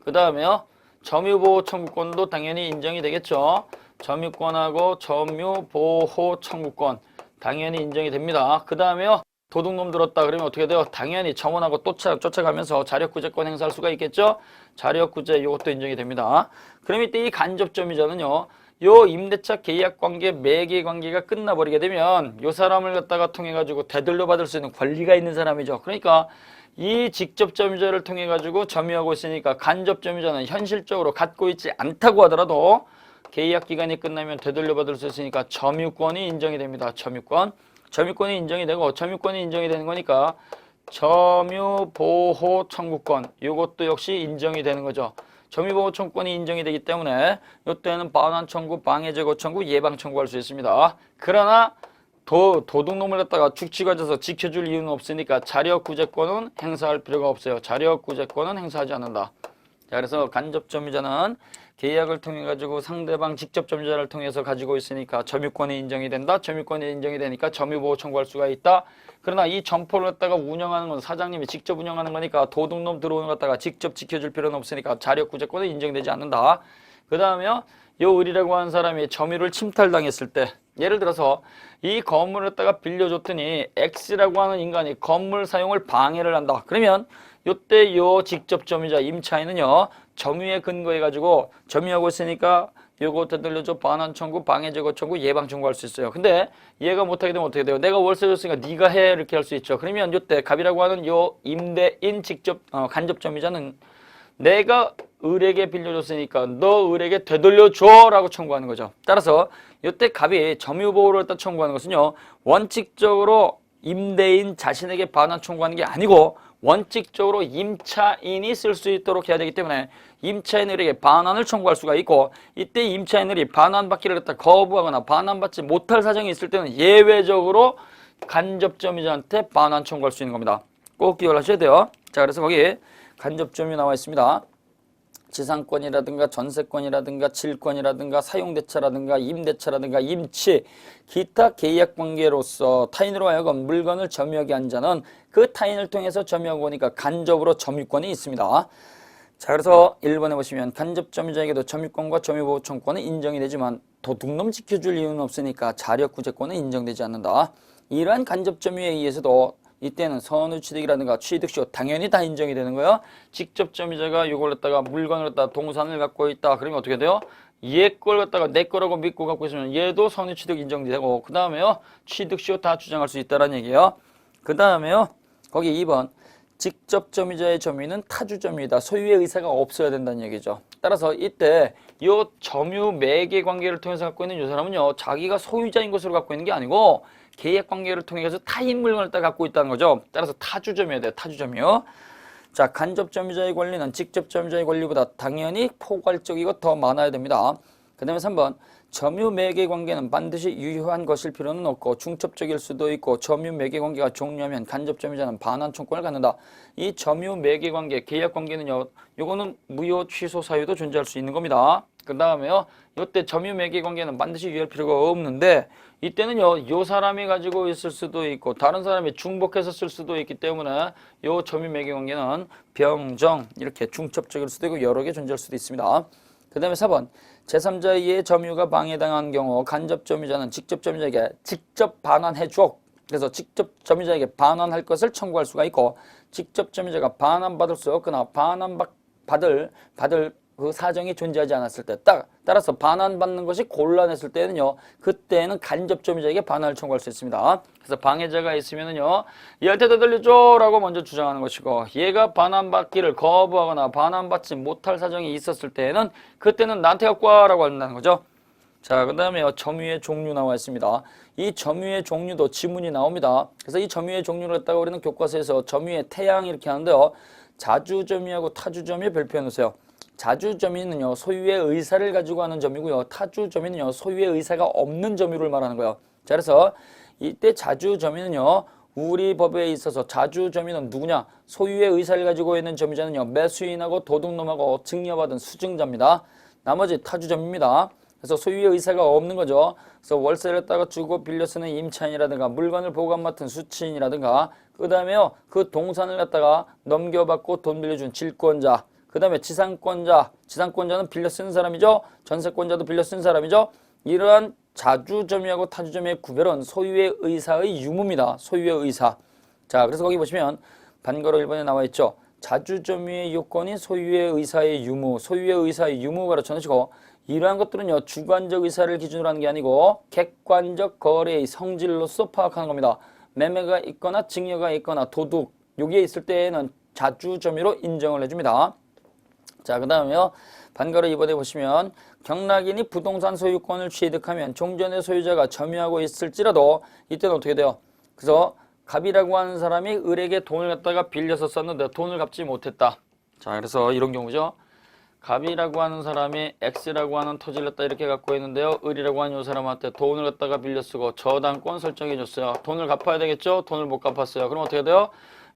그 다음에요. 점유보호 청구권도 당연히 인정이 되겠죠. 점유권하고 점유보호 청구권 당연히 인정이 됩니다. 그 다음에요. 도둑놈 들었다 그러면 어떻게 돼요? 당연히 점원하고 쫓아가면서 자력구제권 행사할 수가 있겠죠? 자력구제 이것도 인정이 됩니다. 그럼 이때 이 간접점유자는요. 요 임대차 계약관계 매개관계가 끝나버리게 되면 요 사람을 갖다가 통해 가지고 되돌려 받을 수 있는 권리가 있는 사람이죠. 그러니까 이 직접점유자를 통해 가지고 점유하고 있으니까 간접점유자는 현실적으로 갖고 있지 않다고 하더라도 계약 기간이 끝나면 되돌려 받을 수 있으니까 점유권이 인정이 됩니다. 점유권이 인정이 되고 점유권이 인정이 되는 거니까 점유보호 청구권 이것도 역시 인정이 되는 거죠. 점유보호 청구권이 인정이 되기 때문에 이때는 반환 청구, 방해 제거 청구, 예방 청구할 수 있습니다. 그러나 도둑놈을 갖다가 죽치고 앉아서 지켜줄 이유는 없으니까 자력구제권은 행사할 필요가 없어요. 자력구제권은 행사하지 않는다. 자, 그래서 간접점유자는 계약을 통해 가지고 상대방 직접점유자를 통해서 가지고 있으니까 점유권이 인정이 된다. 점유권이 인정이 되니까 점유보호 청구할 수가 있다. 그러나 이 점포를 갖다가 운영하는 건 사장님이 직접 운영하는 거니까 도둑놈 들어오는 것 갖다가 직접 지켜줄 필요는 없으니까 자력구제권은 인정되지 않는다. 그 다음에요. 요 을이라고 하는 사람이 점유를 침탈당했을 때 예를 들어서 이 건물을 갖다가 빌려줬더니 X라고 하는 인간이 건물 사용을 방해를 한다. 그러면 요때 요 직접 점유자 임차인은요. 점유에 근거해 가지고 점유하고 있으니까 요거 되돌려줘 반환 청구, 방해 제거 청구, 예방 청구할 수 있어요. 근데 얘가 못하게 되면 어떻게 돼요? 내가 월세 줬으니까 네가 해 이렇게 할 수 있죠. 그러면 요때 갑이라고 하는 요 임대인 직접 간접 점유자는 내가 을에게 빌려줬으니까 너 을에게 되돌려줘 라고 청구하는 거죠. 따라서 이때 갑이 점유보호를 갖다 청구하는 것은요. 원칙적으로 임대인 자신에게 반환 청구하는 게 아니고 원칙적으로 임차인이 쓸 수 있도록 해야 되기 때문에 임차인에게 반환을 청구할 수가 있고 이때 임차인들이 반환받기를 갖다 거부하거나 반환받지 못할 사정이 있을 때는 예외적으로 간접점유자한테 반환 청구할 수 있는 겁니다. 꼭 기억을 하셔야 돼요. 자, 그래서 거기 간접점유 나와 있습니다. 지상권이라든가 전세권이라든가 질권이라든가 사용대차라든가 임대차라든가 임치, 기타 계약관계로서 타인으로 하여금 물건을 점유하게 한 자는 그 타인을 통해서 점유하고 오니까 간접으로 점유권이 있습니다. 자, 그래서 1번에 보시면 간접 점유자에게도 점유권과 점유보호 청구권은 인정이 되지만 도둑놈 지켜줄 이유는 없으니까 자력구제권은 인정되지 않는다. 이러한 간접 점유에 의해서도 이때는 선의취득이라든가 취득시효 당연히 다 인정이 되는 거예요. 직접 점유자가 이걸 갖다가 물건을 갖다가 동산을 갖고 있다. 그러면 어떻게 돼요? 얘 걸 갖다가 내 거라고 믿고 갖고 있으면 얘도 선의취득 인정되고, 그 다음에요 취득시효 다 주장할 수 있다는 얘기예요. 그 다음에요 거기 2번 직접 점유자의 점유는 타주 점유이다. 소유의 의사가 없어야 된다는 얘기죠. 따라서 이때 요 점유 매개 관계를 통해서 갖고 있는 요 사람은요 자기가 소유자인 것으로 갖고 있는 게 아니고 계약 관계를 통해서 타인 물건을 딱 갖고 있다는 거죠. 따라서 타주 점유여야 돼요. 타주 점유. 자, 간접 점유자의 권리는 직접 점유자의 권리보다 당연히 포괄적이고 더 많아야 됩니다. 그 다음에 3번 점유 매개 관계는 반드시 유효한 것일 필요는 없고 중첩적일 수도 있고 점유 매개 관계가 종료하면 간접 점유자는 반환 청구권을 갖는다. 이 점유 매개 관계, 계약 관계는요, 요거는 무효 취소 사유도 존재할 수 있는 겁니다. 그 다음에요, 이때 점유 매개 관계는 반드시 유효할 필요가 없는데 이때는요, 요 사람이 가지고 있을 수도 있고 다른 사람이 중복해서 쓸 수도 있기 때문에 요 점유 매개 관계는 병정 이렇게 중첩적일 수도 있고 여러 개 존재할 수도 있습니다. 그 다음에 4번 제3자의 점유가 방해당한 경우 간접 점유자는 직접 점유자에게 직접 반환해 주어, 그래서 직접 점유자에게 반환할 것을 청구할 수가 있고 직접 점유자가 반환받을 수 없거나 반환받을 그 사정이 존재하지 않았을 때, 따라서 반환받는 것이 곤란했을 때는요, 그때는 간접 점유자에게 반환을 청구할 수 있습니다. 그래서 방해자가 있으면은요, 얘한테 되돌려줘 라고 먼저 주장하는 것이고, 얘가 반환받기를 거부하거나 반환받지 못할 사정이 있었을 때에는 그때는 나한테 갖고 와라고 한다는 거죠. 자, 그 다음에 점유의 종류 나와 있습니다. 이 점유의 종류도 지문이 나옵니다. 그래서 이 점유의 종류를 갖다가 우리는 교과서에서 점유의 태양 이렇게 하는데요, 자주점유하고 타주점유 별표해 놓으세요. 자주점유는요 소유의 의사를 가지고 하는 점유고요, 타주점유는요 소유의 의사가 없는 점유를 말하는 거예요. 자, 그래서 이때 자주점유는요 우리 법에 있어서 자주점유는 누구냐? 소유의 의사를 가지고 있는 점유자는요 매수인하고 도둑놈하고 증여받은 수증자입니다. 나머지 타주점유입니다. 그래서 소유의 의사가 없는 거죠. 그래서 월세를 갖다가 주고 빌려 쓰는 임차인이라든가 물건을 보관 맡은 수취인이라든가, 그 다음에요 그 동산을 갖다가 넘겨받고 돈 빌려준 질권자, 그 다음에 지상권자는 빌려 쓰는 사람이죠. 전세권자도 빌려 쓰는 사람이죠. 이러한 자주점유하고 타주점유의 구별은 소유의 의사의 유무입니다. 소유의 의사. 자, 그래서 거기 보시면 반가로 1번에 나와 있죠. 자주점유의 요건이 소유의 의사의 유무, 소유의 의사의 유무 가르쳐 놓으시고, 이러한 것들은요 주관적 의사를 기준으로 하는 게 아니고 객관적 거래의 성질로서 파악하는 겁니다. 매매가 있거나 증여가 있거나 도둑, 여기에 있을 때에는 자주점유로 인정을 해줍니다. 자, 그 다음에요 반가로 2번에 보시면 경락인이 부동산 소유권을 취득하면 종전의 소유자가 점유하고 있을지라도 이때는 어떻게 돼요? 그래서 갑이라고 하는 사람이 을에게 돈을 갖다가 빌려서 썼는데 돈을 갚지 못했다. 자, 그래서 이런 경우죠. 갑이라고 하는 사람이 X라고 하는 토지를 갖다 이렇게 갖고 있는데요, 을이라고 하는 이 사람한테 돈을 갖다가 빌려 쓰고 저당권 설정해 줬어요. 돈을 갚아야 되겠죠? 돈을 못 갚았어요. 그럼 어떻게 돼요?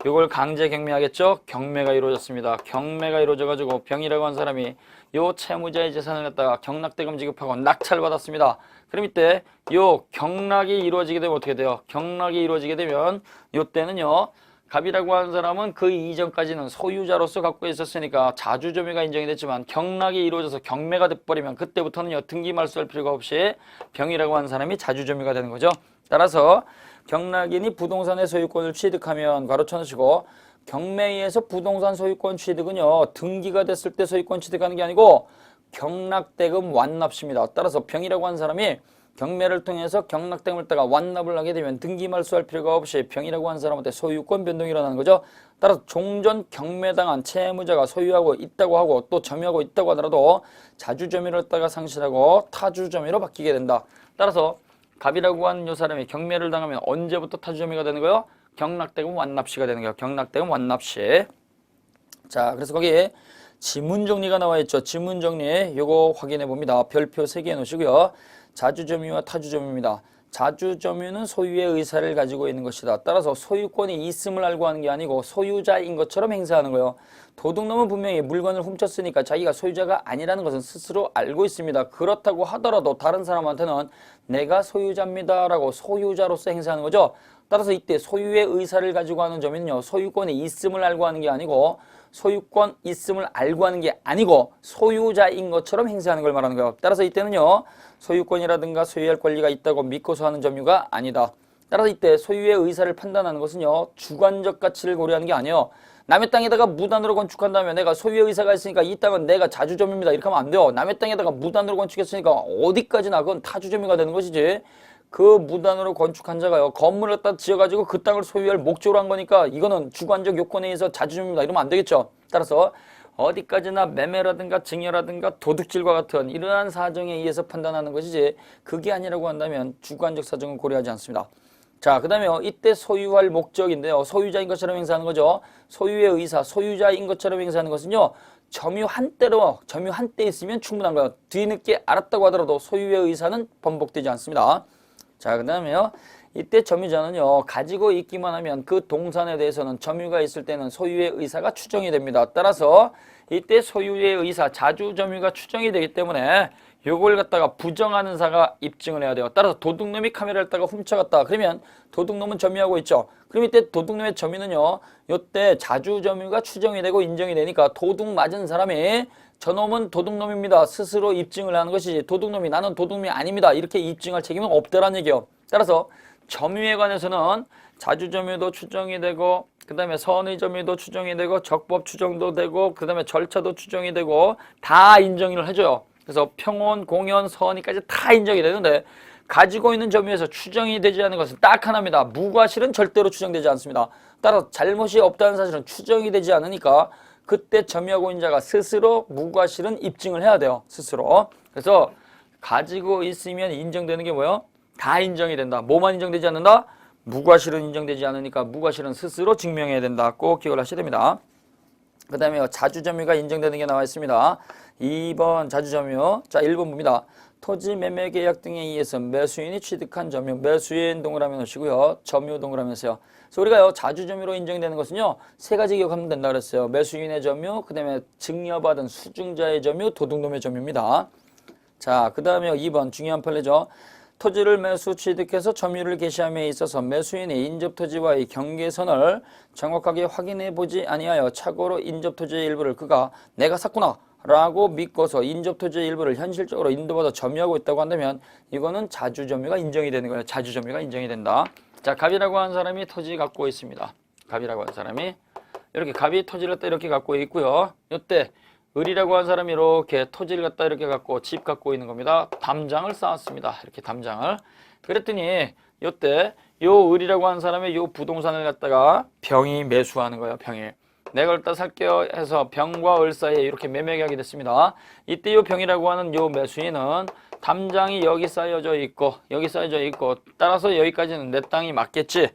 이걸 강제 경매하겠죠? 경매가 이루어졌습니다. 경매가 이루어져가지고 병이라고 한 사람이 요 채무자의 재산을 갖다가 경락대금 지급하고 낙찰받았습니다. 그럼 이때 요 경락이 이루어지게 되면 어떻게 돼요? 경락이 이루어지게 되면 요때는요 갑이라고 하는 사람은 그 이전까지는 소유자로서 갖고 있었으니까 자주점유가 인정이 됐지만 경락이 이루어져서 경매가 돼버리면 그때부터는요 등기 말소할 필요가 없이 병이라고 하는 사람이 자주점유가 되는 거죠. 따라서 경락인이 부동산의 소유권을 취득하면 괄호 쳐놓으시고, 경매에 의해서 부동산 소유권 취득은요 등기가 됐을 때 소유권 취득하는 게 아니고 경락대금 완납시입니다. 따라서 병이라고 하는 사람이 경매를 통해서 경락대금을 따가 완납을 하게 되면 등기 말소할 필요가 없이 병이라고 하는 사람한테 소유권 변동이 일어나는 거죠. 따라서 종전 경매당한 채무자가 소유하고 있다고 하고 또 점유하고 있다고 하더라도 자주점유를 따가 상실하고 타주점유로 바뀌게 된다. 따라서 갑이라고 하는 요 사람이 경매를 당하면 언제부터 타주점유가 되는 거예요? 경락대금 완납시가 되는 거예요. 경락대금 완납시. 자, 그래서 거기에 지문 정리가 나와 있죠. 지문 정리 요거 확인해 봅니다. 별표 3개 놓으시고요. 자주점유와 타주점유입니다. 자주 점유는 소유의 의사를 가지고 있는 것이다. 따라서 소유권이 있음을 알고 하는 게 아니고 소유자인 것처럼 행사하는 거예요. 도둑놈은 분명히 물건을 훔쳤으니까 자기가 소유자가 아니라는 것은 스스로 알고 있습니다. 그렇다고 하더라도 다른 사람한테는 내가 소유자입니다 라고 소유자로서 행사하는 거죠. 따라서 이때 소유의 의사를 가지고 하는 점은요, 소유권이 있음을 알고 하는 게 아니고 소유권 있음을 알고 하는 게 아니고 소유자인 것처럼 행사하는 걸 말하는 거예요. 따라서 이때는요, 소유권이라든가 소유할 권리가 있다고 믿고서 하는 점유가 아니다. 따라서 이때 소유의 의사를 판단하는 것은요, 주관적 가치를 고려하는 게 아니에요. 남의 땅에다가 무단으로 건축한다면 내가 소유의 의사가 있으니까 이 땅은 내가 자주점유입니다 이렇게 하면 안 돼요. 남의 땅에다가 무단으로 건축했으니까 어디까지나 그건 타주점유가 되는 것이지. 그 무단으로 건축한 자가요, 건물을 갖다 지어가지고 그 땅을 소유할 목적으로 한 거니까 이거는 주관적 요건에 의해서 자주점유입니다 이러면 안 되겠죠. 따라서 어디까지나 매매라든가 증여라든가 도둑질과 같은 이러한 사정에 의해서 판단하는 것이지, 그게 아니라고 한다면 주관적 사정은 고려하지 않습니다. 자, 그 다음에 이때 소유할 목적인데요, 소유자인 것처럼 행사하는 거죠. 소유의 의사, 소유자인 것처럼 행사하는 것은요, 점유 한때 있으면 충분한 거예요. 뒤늦게 알았다고 하더라도 소유의 의사는 번복되지 않습니다. 자, 그 다음에요, 이때 점유자는요, 가지고 있기만 하면 그 동산에 대해서는 점유가 있을 때는 소유의 의사가 추정이 됩니다. 따라서 이때 소유의 의사, 자주 점유가 추정이 되기 때문에 요걸 갖다가 부정하는 사가 입증을 해야 돼요. 따라서 도둑놈이 카메라를 갖다가 훔쳐갔다. 그러면 도둑놈은 점유하고 있죠. 그럼 이때 도둑놈의 점유는요, 요때 자주 점유가 추정이 되고 인정이 되니까 도둑 맞은 사람이 저놈은 도둑놈입니다 스스로 입증을 하는 것이지, 도둑놈이 나는 도둑놈이 아닙니다 이렇게 입증할 책임은 없다라는 얘기예요. 따라서 점유에 관해서는 자주점유도 추정이 되고, 그 다음에 선의점유도 추정이 되고, 적법 추정도 되고, 그 다음에 절차도 추정이 되고, 다 인정을 해줘요. 그래서 평온, 공연, 선의까지 다 인정이 되는데, 가지고 있는 점유에서 추정이 되지 않는 것은 딱 하나입니다. 무과실은 절대로 추정되지 않습니다. 따라서 잘못이 없다는 사실은 추정이 되지 않으니까 그때 점유하고 있는 자가 스스로 무과실은 입증을 해야 돼요. 스스로. 그래서 가지고 있으면 인정되는 게 뭐예요? 다 인정이 된다. 뭐만 인정되지 않는다? 무과실은 인정되지 않으니까 무과실은 스스로 증명해야 된다. 꼭 기억을 하셔야 됩니다. 그 다음에 자주점유가 인정되는 게 나와 있습니다. 2번 자주점유. 자, 1번 봅니다. 토지 매매 계약 등에 의해서 매수인이 취득한 점유, 매수인 동그라미 놓으시고요, 점유 동그라미 놓으세요. 그래서 우리가요, 자주점유로 인정되는 것은요, 세 가지 기억하면 된다 그랬어요. 매수인의 점유, 그 다음에 증여받은 수증자의 점유, 도둑놈의 점유입니다. 자, 그 다음에 2번 중요한 판례죠. 토지를 매수 취득해서 점유를 개시함에 있어서 매수인이 인접토지와의 경계선을 정확하게 확인해 보지 아니하여 착오로 인접토지의 일부를 그가 내가 샀구나 라고 믿고서 인접토지의 일부를 현실적으로 인도받아 점유하고 있다고 한다면 이거는 자주점유가 인정이 되는 거예요. 자주점유가 인정이 된다. 자, 갑이라고 하는 사람이 토지 갖고 있습니다. 갑이라고 하는 사람이 이렇게 갑이 토지를 갖다 이렇게 갖고 있고요. 이때 을이라고 하는 사람이 이렇게 토지를 갖다 이렇게 갖고 집 갖고 있는 겁니다. 담장을 쌓았습니다. 이렇게 담장을. 그랬더니 이때 요 을이라고 하는 사람이 요 부동산을 갖다가 병이 매수하는 거예요. 병이. 내가 일단 살게요 해서 병과 을 사이에 이렇게 매매 계약이 됐습니다. 이때 요 병이라고 하는 요 매수인은 담장이 여기 쌓여져 있고 여기 쌓여져 있고 따라서 여기까지는 내 땅이 맞겠지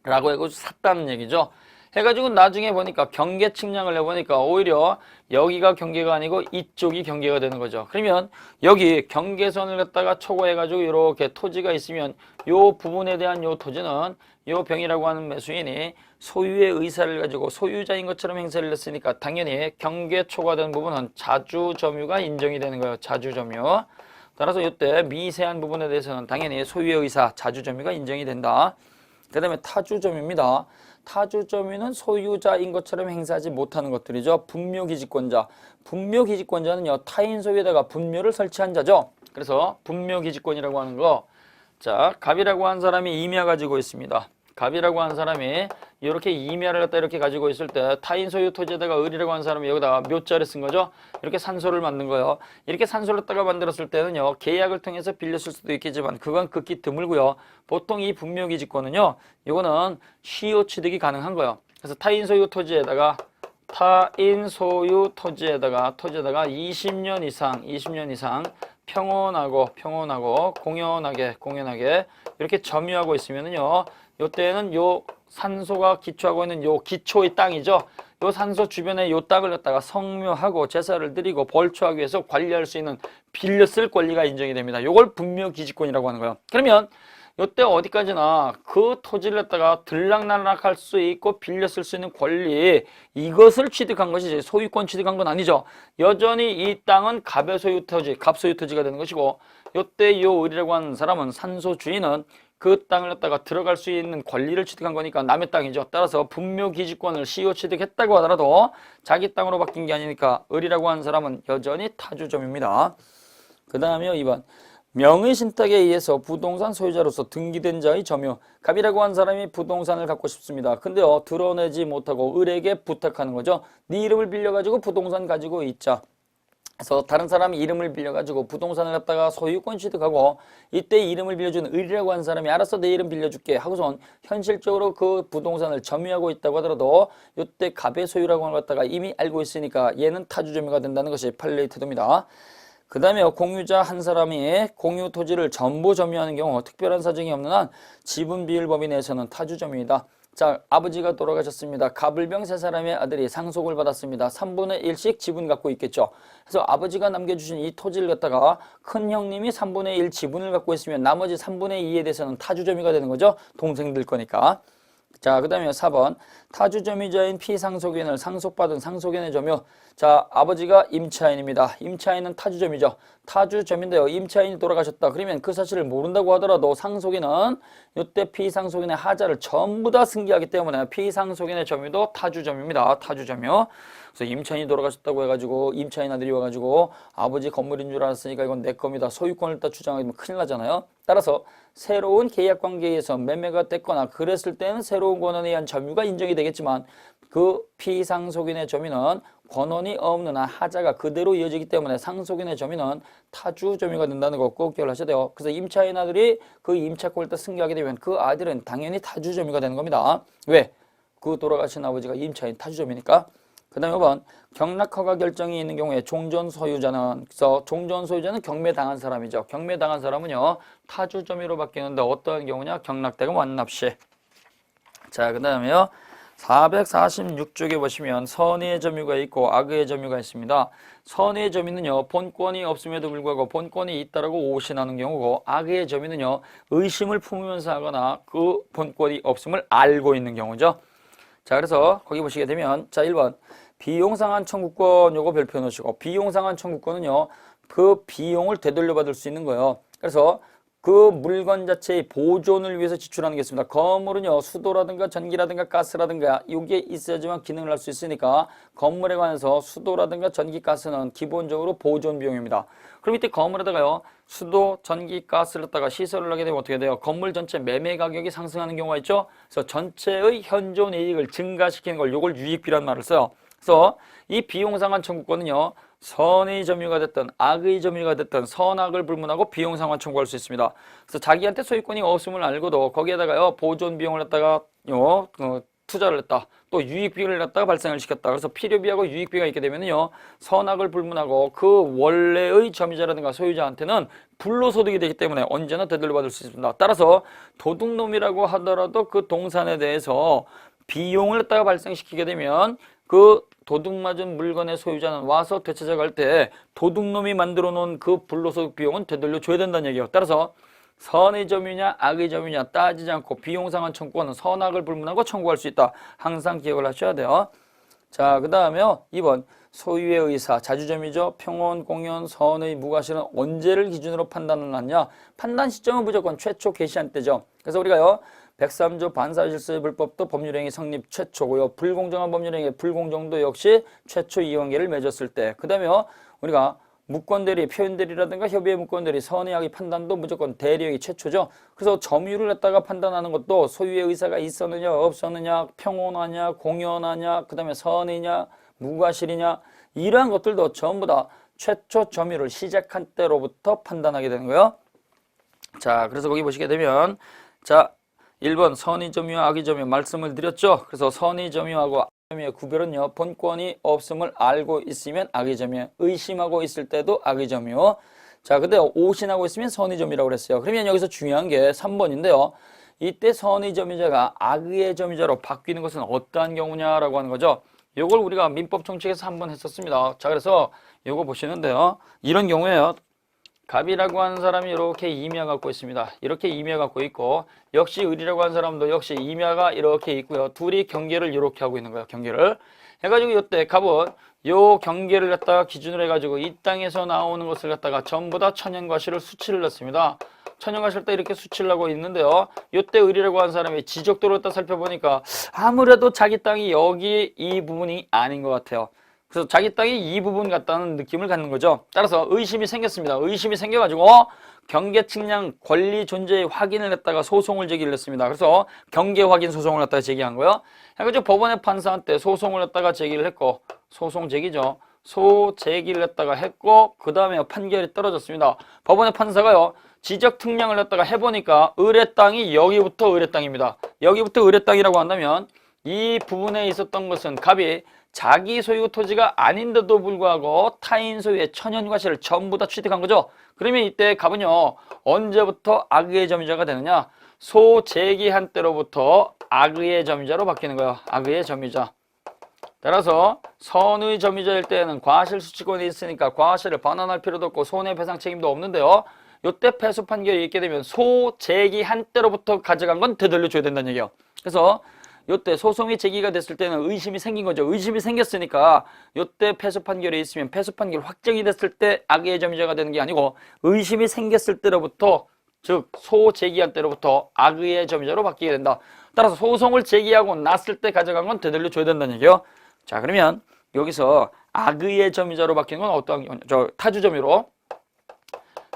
라고 해서 샀다는 얘기죠. 해가지고 나중에 보니까 경계 측량을 해보니까 오히려 여기가 경계가 아니고 이쪽이 경계가 되는 거죠. 그러면 여기 경계선을 갖다가 초과해가지고 이렇게 토지가 있으면 요 부분에 대한 요 토지는 요 병이라고 하는 매수인이 소유의 의사를 가지고 소유자인 것처럼 행사를 했으니까 당연히 경계 초과된 부분은 자주점유가 인정이 되는 거예요. 자주점유. 따라서 이때 미세한 부분에 대해서는 당연히 소유의 의사, 자주점유가 인정이 된다. 그 다음에 타주점유입니다. 타주점유는 소유자인 것처럼 행사하지 못하는 것들이죠. 분묘기지권자. 분묘기지권자는요, 타인 소유에다가 분묘를 설치한 자죠. 그래서 분묘기지권이라고 하는 거. 자, 갑이라고 하는 사람이 임야 가지고 있습니다. 갑이라고 하는 사람이 이렇게 임야를 갖다 이렇게 가지고 있을 때 타인 소유 토지에다가 을이라고 하는 사람이 여기다가 묘자를 쓴 거죠. 이렇게 산소를 만든 거예요. 이렇게 산소를 갖다가 만들었을 때는요, 계약을 통해서 빌렸을 수도 있겠지만 그건 극히 드물고요. 보통 이 분묘기지권은요, 이거는 시효 취득이 가능한 거예요. 그래서 타인 소유 토지에다가 20년 이상 평온하고 공연하게 이렇게 점유하고 있으면은요, 요때는 요 산소가 기초하고 있는 요 기초의 땅이죠. 요 산소 주변에 요 땅을 갖다가 성묘하고 제사를 드리고 벌초하기 위해서 관리할 수 있는 빌려 쓸 권리가 인정이 됩니다. 요걸 분묘기지권이라고 하는 거예요. 그러면 요때 어디까지나 그 토지를 갖다가 들락날락할 수 있고 빌려 쓸 수 있는 권리, 이것을 취득한 것이지 소유권 취득한 건 아니죠. 여전히 이 땅은 갑의 소유 토지, 갑소유 토지가 되는 것이고, 요때 요 을이라고 하는 사람은 산소 주인은 그 땅을 갖다가 들어갈 수 있는 권리를 취득한 거니까 남의 땅이죠. 따라서 분묘기지권을 시효 취득했다고 하더라도 자기 땅으로 바뀐 게 아니니까 을이라고 하는 사람은 여전히 타주점입니다. 그 다음에요 2번. 명의 신탁에 의해서 부동산 소유자로서 등기된 자의 점유. 갑이라고 한 사람이 부동산을 갖고 싶습니다. 근데요 드러내지 못하고 을에게 부탁하는 거죠. 네 이름을 빌려가지고 부동산 가지고 있자. 그래서 다른 사람이 이름을 빌려가지고 부동산을 갖다가 소유권 취득하고, 이때 이름을 빌려준 을이라고 한 사람이 알았어 내 이름 빌려줄게 하고선 현실적으로 그 부동산을 점유하고 있다고 하더라도 이때 갑의 소유라고 하는 걸 갖다가 이미 알고 있으니까 얘는 타주점유가 된다는 것이 판례의 태도입니다. 그 다음에 공유자 한 사람이 공유 토지를 전부 점유하는 경우 특별한 사정이 없는 한 지분비율법인 내에서는 타주점유이다. 자, 아버지가 돌아가셨습니다. 갑을병 세 사람의 아들이 상속을 받았습니다. 3분의 1씩 지분 갖고 있겠죠. 그래서 아버지가 남겨주신 이 토지를 갖다가 큰 형님이 3분의 1 지분을 갖고 있으면 나머지 3분의 2에 대해서는 타주점유가 되는 거죠. 동생들 거니까. 자, 그 다음에 4번. 타주점유자인 피상속인을 상속받은 상속인의 점유. 자, 아버지가 임차인입니다. 임차인은 타주점이죠. 타주점인데요. 임차인이 돌아가셨다. 그러면 그 사실을 모른다고 하더라도 상속인은 이때 피상속인의 하자를 전부 다 승계하기 때문에 피상속인의 점유도 타주점입니다. 타주점유. 그래서 임차인이 돌아가셨다고 해가지고 임차인 아들이 와가지고 아버지 건물인 줄 알았으니까 이건 내 겁니다. 소유권을 딱 주장하면 큰일 나잖아요. 따라서 새로운 계약관계에서 매매가 됐거나 그랬을 때는 새로운 권한에 의한 점유가 인정이 되겠지만 그 피상속인의 점유는 권한이 없는 한 하자가 그대로 이어지기 때문에 상속인의 점유는 타주 점유가 된다는 거 꼭 기억하셔야 돼요. 그래서 임차인 아들이 그 임차권을 딱 승계하게 되면 그 아들은 당연히 타주 점유가 되는 겁니다. 왜? 그 돌아가신 아버지가 임차인 타주 점유니까. 그 다음에 5번. 경락허가 결정이 있는 경우에 종전 소유자는, 그래서 종전 소유자는 경매당한 사람이죠. 경매당한 사람은요 타주 점유로 바뀌는데 어떤 경우냐? 경락대금 완납시. 자, 그 다음에요 446쪽에 보시면 선의의 점유가 있고 악의의 점유가 있습니다. 선의의 점유는요 본권이 없음에도 불구하고 본권이 있다라고 오신하는 경우고, 악의의 점유는요 의심을 품으면서 하거나 그 본권이 없음을 알고 있는 경우죠. 자, 그래서 거기 보시게 되면 자 1번 비용상한 청구권 요거 별표 놓으시고, 비용상한 청구권은요 그 비용을 되돌려 받을 수 있는 거예요. 그래서 그 물건 자체의 보존을 위해서 지출하는 게 있습니다. 건물은요 수도라든가 전기라든가 가스라든가 이게 있어야지만 기능을 할 수 있으니까 건물에 관해서 수도라든가 전기 가스는 기본적으로 보존 비용입니다. 그럼 이때 건물에다가요 수도 전기 가스를 갖다가 시설을 하게 되면 어떻게 돼요? 건물 전체 매매 가격이 상승하는 경우가 있죠. 그래서 전체의 현존 이익을 증가시키는 걸 요걸 유익비라는 말을 써요. 그래서 이 비용상환 청구권은요 선의 점유가 됐든 악의 점유가 됐든 선악을 불문하고 비용상환 청구할 수 있습니다. 그래서 자기한테 소유권이 없음을 알고도 거기에다가요 보존 비용을 갖다가 투자를 했다. 또 유익비를 갖다가 발생을 시켰다. 그래서 필요비하고 유익비가 있게 되면요 선악을 불문하고 그 원래의 점유자라든가 소유자한테는 불로소득이 되기 때문에 언제나 되돌려받을 수 있습니다. 따라서 도둑놈이라고 하더라도 그 동산에 대해서 비용을 갖다가 발생시키게 되면 그 도둑 맞은 물건의 소유자는 와서 되찾아갈 때 도둑놈이 만들어 놓은 그 불로소득 비용은 되돌려 줘야 된다는 얘기예요. 따라서 선의 점유냐 악의 점유냐 따지지 않고 비용상환 청구권은 선악을 불문하고 청구할 수 있다. 항상 기억을 하셔야 돼요. 자, 그 다음에요 2번 소유의 의사, 자주점이죠. 평온, 공연, 선의, 무과실은 언제를 기준으로 판단을 하냐? 판단 시점은 무조건 최초 개시한 때죠. 그래서 우리가요 103조 반사실소의 불법도 법률행위 성립 최초고요. 불공정한 법률행위 불공정도 역시 최초 이용관계를 맺었을 때. 그 다음에요 우리가 무권대리, 표현대리라든가 협의의 무권대리, 선의 악의 판단도 무조건 대리행위 최초죠. 그래서 점유를 갖다가 판단하는 것도 소유의 의사가 있었느냐 없었느냐, 평온하냐 공연하냐, 그 다음에 선이냐 무과실이냐, 이러한 것들도 전부 다 최초 점유를 시작한 때로부터 판단하게 되는 거예요. 자, 그래서 거기 보시게 되면 자 1번 선의 점유와 악의 점유 말씀을 드렸죠. 그래서 선의 점유하고 악의 점유의 구별은요 본권이 없음을 알고 있으면 악의 점유, 의심하고 있을 때도 악의 점유. 자, 근데 오신하고 있으면 선의 점유라고 그랬어요. 그러면 여기서 중요한 게 3번인데요 이때 선의 점유자가 악의 점유자로 바뀌는 것은 어떠한 경우냐라고 하는 거죠. 요걸 우리가 민법 총칙에서 한번 했었습니다. 자, 그래서 요거 보시는데요. 이런 경우에요. 갑이라고 하는 사람이 이렇게 임야 갖고 있습니다. 이렇게 임야 갖고 있고, 역시 을이라고 하는 사람도 역시 임야가 이렇게 있고요. 둘이 경계를 이렇게 하고 있는 거예요. 경계를 해가지고 이때 갑은 요 경계를 갖다가 기준으로 해가지고 이 땅에서 나오는 것을 갖다가 전부 다 천연과실을 수치를 넣습니다. 천연과실 때 이렇게 수치를 하고 있는데요. 요때 을이라고 하는 사람이 지적도를 갖다 살펴보니까 아무래도 자기 땅이 여기 이 부분이 아닌 것 같아요. 그래서 자기 땅이 이 부분 같다는 느낌을 갖는 거죠. 따라서 의심이 생겼습니다. 의심이 생겨가지고 경계 측량 권리 존재의 확인을 했다가 소송을 제기를 했습니다. 그래서 경계 확인 소송을 갖다가 제기한 거예요. 해가지고 법원의 판사한테 소송을 갖다가 제기를 했고, 소송 제기죠. 소 제기를 했다가 했고, 그 다음에 판결이 떨어졌습니다. 법원의 판사가요, 지적 특량을 갖다가 해보니까 을의 땅이 여기부터 을의 땅입니다. 여기부터 을의 땅이라고 한다면 이 부분에 있었던 것은 갑이 자기 소유 토지가 아닌데도 불구하고 타인 소유의 천연과실을 전부 다 취득한 거죠. 그러면 이때 갑은요, 언제부터 악의의 점유자가 되느냐? 소 제기한 때로부터 악의의 점유자로 바뀌는 거예요. 악의의 점유자. 따라서 선의 점유자일 때에는 과실 수취권이 있으니까 과실을 반환할 필요도 없고 손해배상 책임도 없는데요. 요때 패소 판결이 있게 되면 소 제기한 때로부터 가져간 건 되돌려줘야 된다는 얘기예요. 그래서 요때 소송이 제기가 됐을 때는 의심이 생긴 거죠. 의심이 생겼으니까 요때 패소 판결이 있으면 패소 판결 확정이 됐을 때 악의의 점유자가 되는 게 아니고 의심이 생겼을 때로부터, 즉 소 제기한 때로부터 악의의 점유자로 바뀌게 된다. 따라서 소송을 제기하고 났을 때 가져간 건 되돌려줘야 된다는 얘기예요. 자, 그러면 여기서 악의의 점유자로 바뀌는 건 어떠한 경우냐? 타주점유로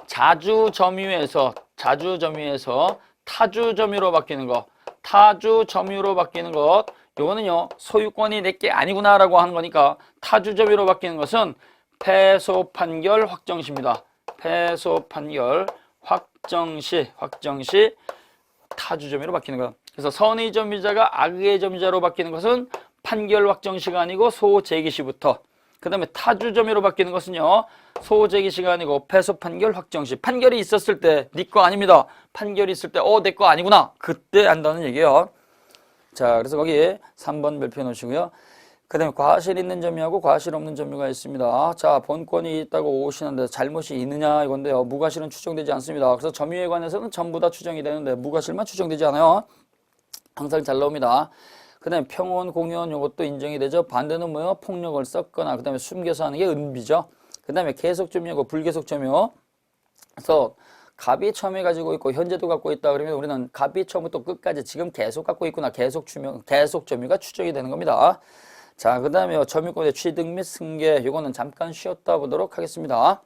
자주점유에서 타주점유로 바뀌는 거. 타주점유로 바뀌는 것, 요거는요 소유권이 내게 아니구나 라고 하는 거니까 타주점유로 바뀌는 것은 패소 판결 확정시입니다. 패소 판결 확정시 타주점유로 바뀌는 거. 그래서 선의 점유자가 악의의 점유자로 바뀌는 것은 판결 확정시가 아니고 소제기시부터, 그 다음에 타주점유로 바뀌는 것은요 소제기시가 아니고 패소 판결 확정시. 판결이 있었을 때 네 거 아닙니다. 판결이 있을 때 내 거 아니구나, 그때 한다는 얘기예요. 자, 그래서 거기 3번 별표 놓으시고요. 그 다음에 과실 있는 점유하고 과실 없는 점유가 있습니다. 자, 본권이 있다고 오시는데 잘못이 있느냐 이건데요. 무과실은 추정되지 않습니다. 그래서 점유에 관해서는 전부 다 추정이 되는데 무과실만 추정되지 않아요. 항상 잘 나옵니다. 그 다음에 평온, 공연 이것도 인정이 되죠. 반대는 뭐예요? 폭력을 썼거나 그 다음에 숨겨서 하는 게 은비죠. 그 다음에 계속점유하고 불계속점유. 그래서 갑이 처음에 가지고 있고 현재도 갖고 있다 그러면 우리는 갑이 처음부터 끝까지 지금 계속 갖고 있구나. 계속점유가 추정이 되는 겁니다. 자, 그 다음에 점유권의 취득 및 승계, 이거는 잠깐 쉬었다 보도록 하겠습니다.